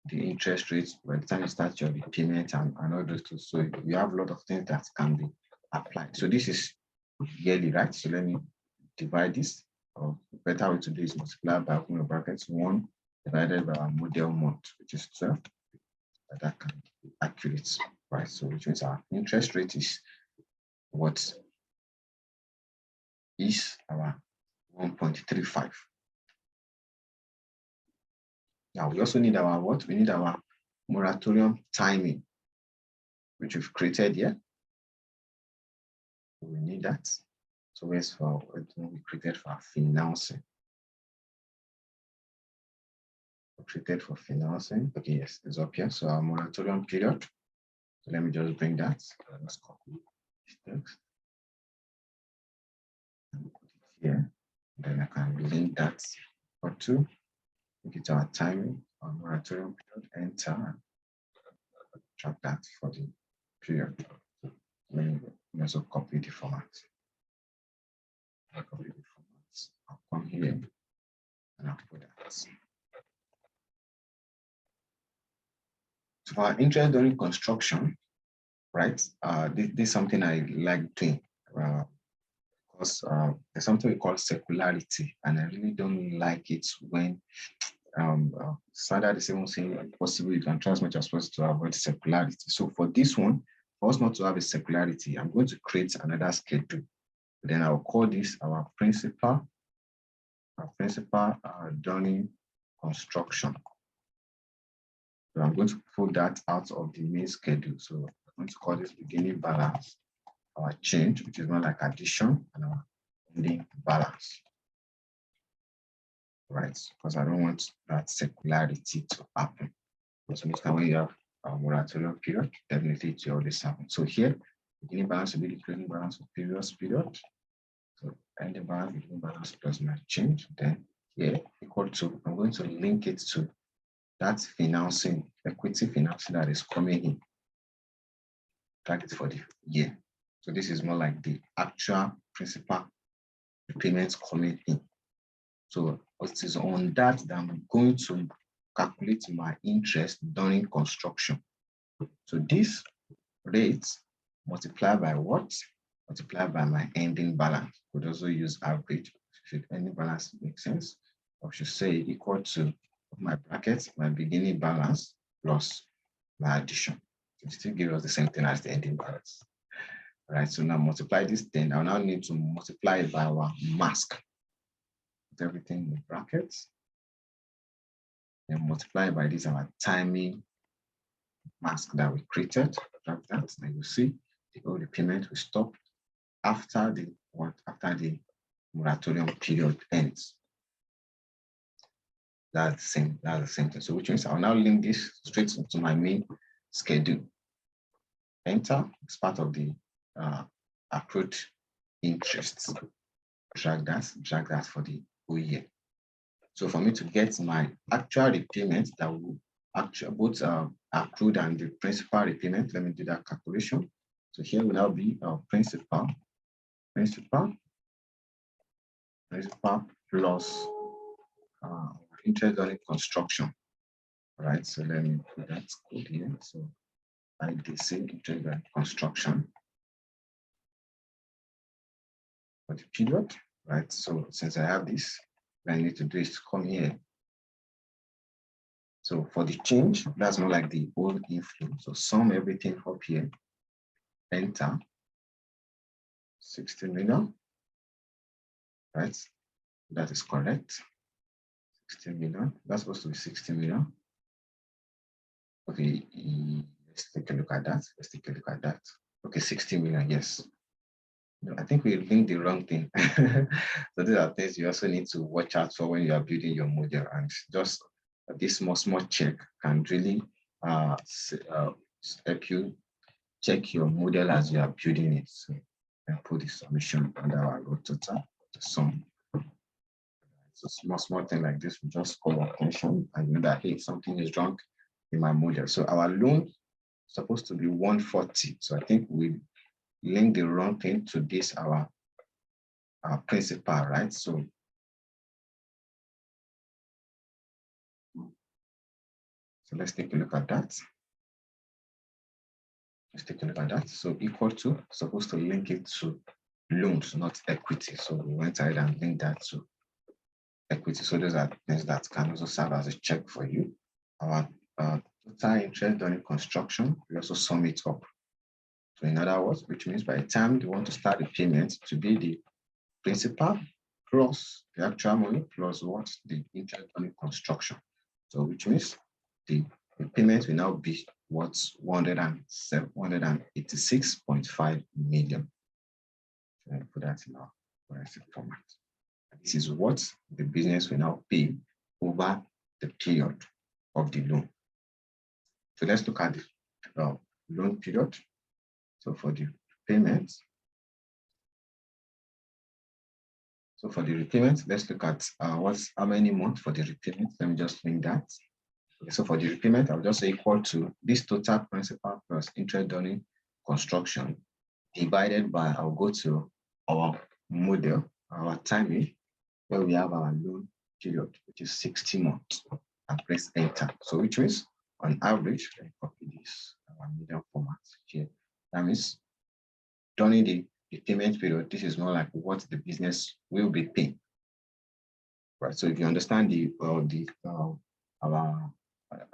the interest rates by the time you start your repayment and all those things. So we have a lot of things that can be applied. So this is yearly, right? So let me divide this. Or better way to do is multiply by open brackets 1 divided by our model month, which is 12. That can be accurate, right? So which means our interest rate is what is our 1.35. Now we also need our what? We need our moratorium timing, which we've created here. We need that. So where's for what we created for financing? We created for financing. Okay, yes, it's up here. So our moratorium period. So let me just bring that. Let's copy this text. And put it here. Then I can link that or two. Look at our timing, our moratorium period, enter, track that for the period. Let me also copy the format. I'll copy the format. I'll come here and I'll put that. So for our interest during construction, right? This is something I like doing. because there's something we call circularity, and I really don't like it when standard is even saying possible you can try as much as possible to avoid circularity. So for this one, for us not to have a circularity, I'm going to create another schedule. Then I'll call this our principal during construction. So I'm going to pull that out of the main schedule. So I'm going to call this beginning balance, our change, which is more like addition, and our ending balance. Right? Because I don't want that circularity to happen. So next time when you have a moratorium period, definitely it will always happen. So here, beginning balance will be the closing balance of previous period. So ending balance, beginning balance plus my change. Then here equal to, I'm going to link it to that financing, equity financing that is coming in. Target for the year. So this is more like the actual principal repayments coming in. So it is on that I'm going to calculate my interest during construction. So this rate multiplied by what? Multiplied by my ending balance. Could also use average. Should ending balance make sense? I should say equal to my bracket, my beginning balance plus my addition. It still gives us the same thing as the ending balance. All right, so now multiply this, then I'll now need to multiply it by our mask. Put everything in the brackets. Then multiply by this our timing mask that we created. Drag that, and you see the whole repayment will stop after the what? After the moratorium period ends. That's the same thing. So which means I'll now link this straight into my main schedule. Enter as part of the accrued interest. Drag that for the whole year. So for me to get my actual repayment that will actually both accrued and the principal repayment, let me do that calculation. So here will now be our principal plus interest during construction. All right, so let me put that code here. So IDC interest during construction for the period, right? So since I have this, what I need to do is to come here. So for the change, that's more like the old inflow. So sum everything up here, enter 60 million, right? That is correct. 60 million. That's supposed to be 60 million. Okay, let's take a look at that. Okay, 60 million, yes. No, I think we linked the wrong thing. So these are things you also need to watch out for when you are building your model, and just this small check can really help you check your model as you are building it. So and put the submission under our row total, the sum. So small thing like this will just call attention and you know that hey, something is wrong in my model. So our loan is supposed to be 140. So I think we link the wrong thing to this our principal, right? So let's take a look at that. So equal to, supposed to link it to loans, not equity. So we went ahead and linked that to equity. So those are things that can also serve as a check for you. Our total interest during construction, we also sum it up. So in other words, which means by the time you want to start the payment to be the principal plus the actual money plus what the interest during construction. So which means the payment will now be what's 186.5 million. So I put that in our format. This is what the business will now pay over the period of the loan. So let's look at the loan period. So for the repayment, let's look at how many months for the repayment. Let me just link that. Okay, so for the repayment, I'll just say equal to this total principal plus interest during construction divided by, I'll go to our model, our timing, where we have our loan period, which is 60 months, and press enter. So which means on average, let me copy this, our medium format here. That means during the repayment period, this is more like what the business will be paying. Right. So if you understand our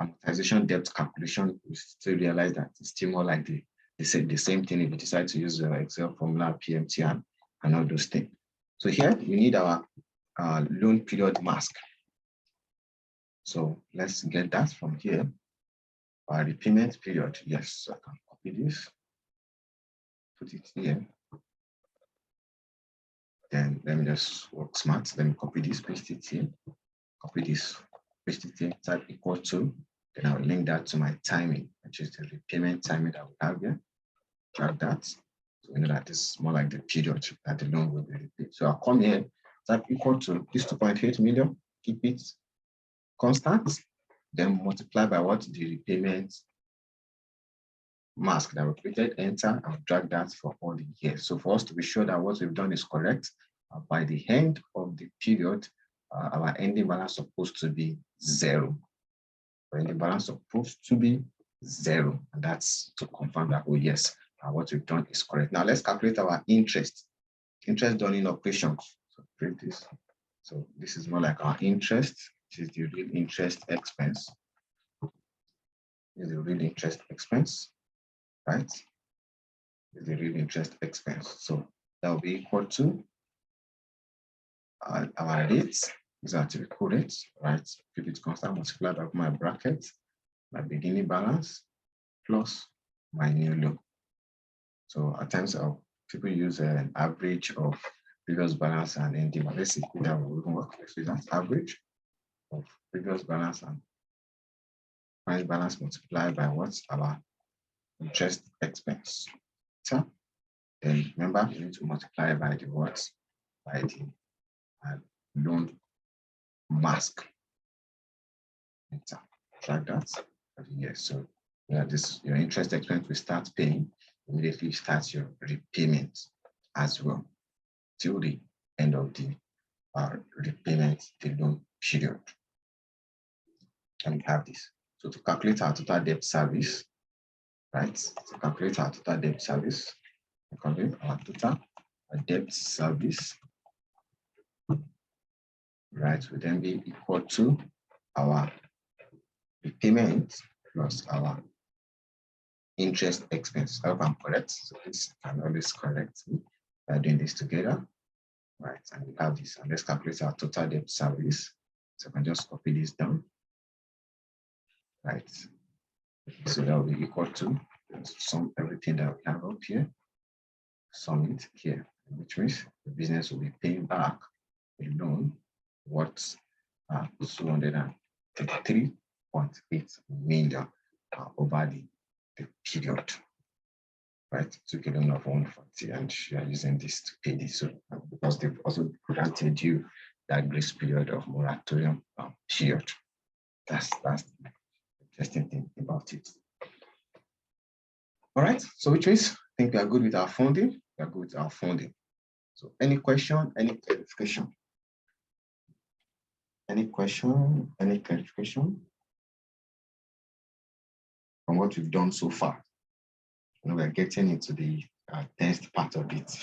amortization debt calculation, you still realize that it's still more like the same thing if you decide to use the Excel formula, PMT, and all those things. So here we need our loan period mask. So let's get that from here. Our repayment period. Yes, I can copy this, put it here. Then let me just work smart. Let me copy this, paste it here. Copy this, paste it here, type equal to. Then I'll link that to my timing, which is the repayment timing that we have here. Drag that. So we know that this is more like the period that the loan will be repaid. So I'll come here, type equal to this 2.8 million, keep it constant, then multiply by what the repayment mask that we created, enter, and drag that for all the years. So for us to be sure that what we've done is correct, by the end of the period, our ending balance supposed to be 0. The ending balance supposed to be 0, and that's to confirm that, oh yes, what we've done is correct. Now let's calculate our interest done in operations. So create this. So this is more like our interest, which is the real interest expense. This is the real interest expense, right? This is the real interest expense. So that will be equal to our rates. These are typical rates, right? Keep it constant, multiply by my bracket, my beginning balance, plus my new loan. So at times people use an average of previous balance and ending balance. Let's see if that will work. Let's do that. Average of previous balance and current balance multiplied by what's our interest expense. So then remember, you need to multiply by the what? By the loan mask. Enter. Drag that. Yes. So yeah, this your interest expense will start paying. Immediately start your repayment as well till the end of the repayment, the loan period. And we have this. So to calculate our total debt service, right? To calculate our total debt service, we calculate our total debt service, right? Will then be equal to our repayment plus our interest expense. I hope I'm correct. So this can always correct me by doing this together, right? And we have this. And let's calculate our total debt service. So I can just copy this down, right? So that will be equal to sum everything that we have up here, sum it here, which means the business will be paying back a loan worth 233.8 million over the period, right? Took a loan of 140 and you are using this to pay this. So because they've also granted you that grace period of moratorium period. That's the interesting thing about it. All right, so which means I think we are good with our funding. We are good with our funding. So any question, any clarification? Any question, any clarification from what we've done so far? You know, we're getting into the test part of it.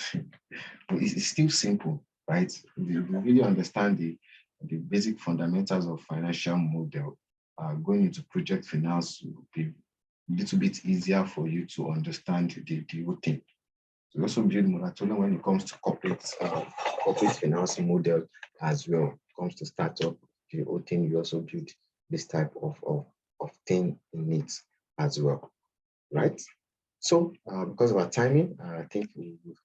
But it's still simple, right? We really understand the basic fundamentals of financial model. Going into project finance will be a little bit easier for you to understand the whole thing. So we also build Moratorium when it comes to corporate finance model as well. When it comes to startup, the whole thing, you also build this type of thing in it as well, right? So because of our timing, I think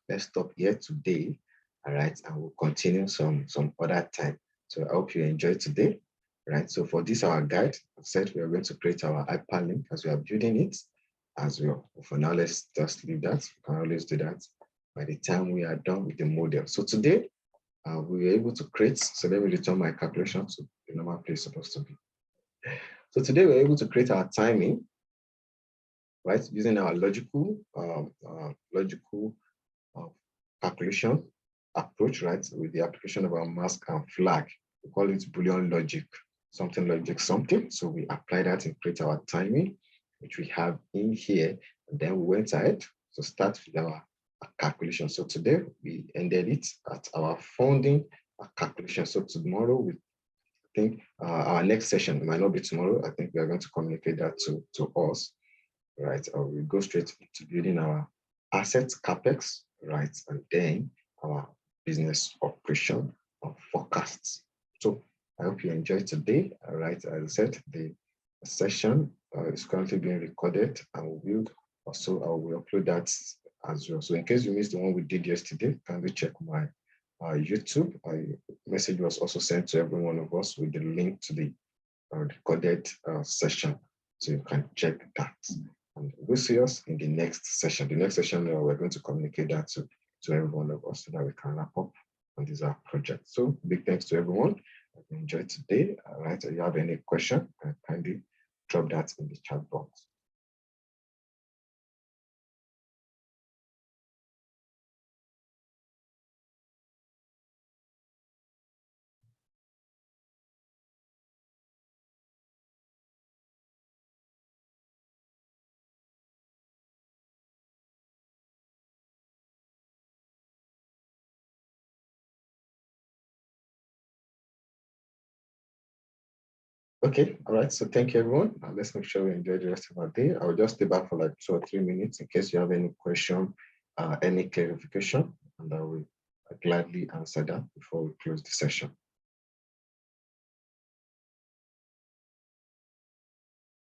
let's stop here today, all right? And we'll continue some other time. So I hope you enjoyed today, right? So for this, our guide, I said we are going to create our hyperlink as we are building it as well. For now, let's just leave that. We can always do that by the time we are done with the model. So today, we were able to create, so let me return my calculation to the normal place supposed to be. So today we're able to create our timing, right? Using our logical calculation approach, right? With the application of our mask and flag. We call it Boolean logic, something logic something. So we apply that and create our timing, which we have in here. And then we went ahead to start with our calculation. So today we ended it at our funding calculation. So tomorrow we think our next session, it might not be tomorrow. I think we are going to communicate that to us, right? We go straight to building our assets capex, right? And then our business operation forecasts. So I hope you enjoyed today. All right, as I said, the session is currently being recorded, and we will also I will upload that as well. So in case you missed the one we did yesterday, kindly check my YouTube. A message was also sent to every one of us with the link to the recorded session, so you can check that. And we'll see us in the next session. The next session, we're going to communicate that to every one of us so that we can wrap up on this project. So big thanks to everyone. I enjoyed today. All right, if you have any question, kindly drop that in the chat box. Okay, all right. So thank you, everyone. Let's make sure we enjoy the rest of our day. I'll just stay back for like 2 or 3 minutes in case you have any question, any clarification, and I will gladly answer that before we close the session.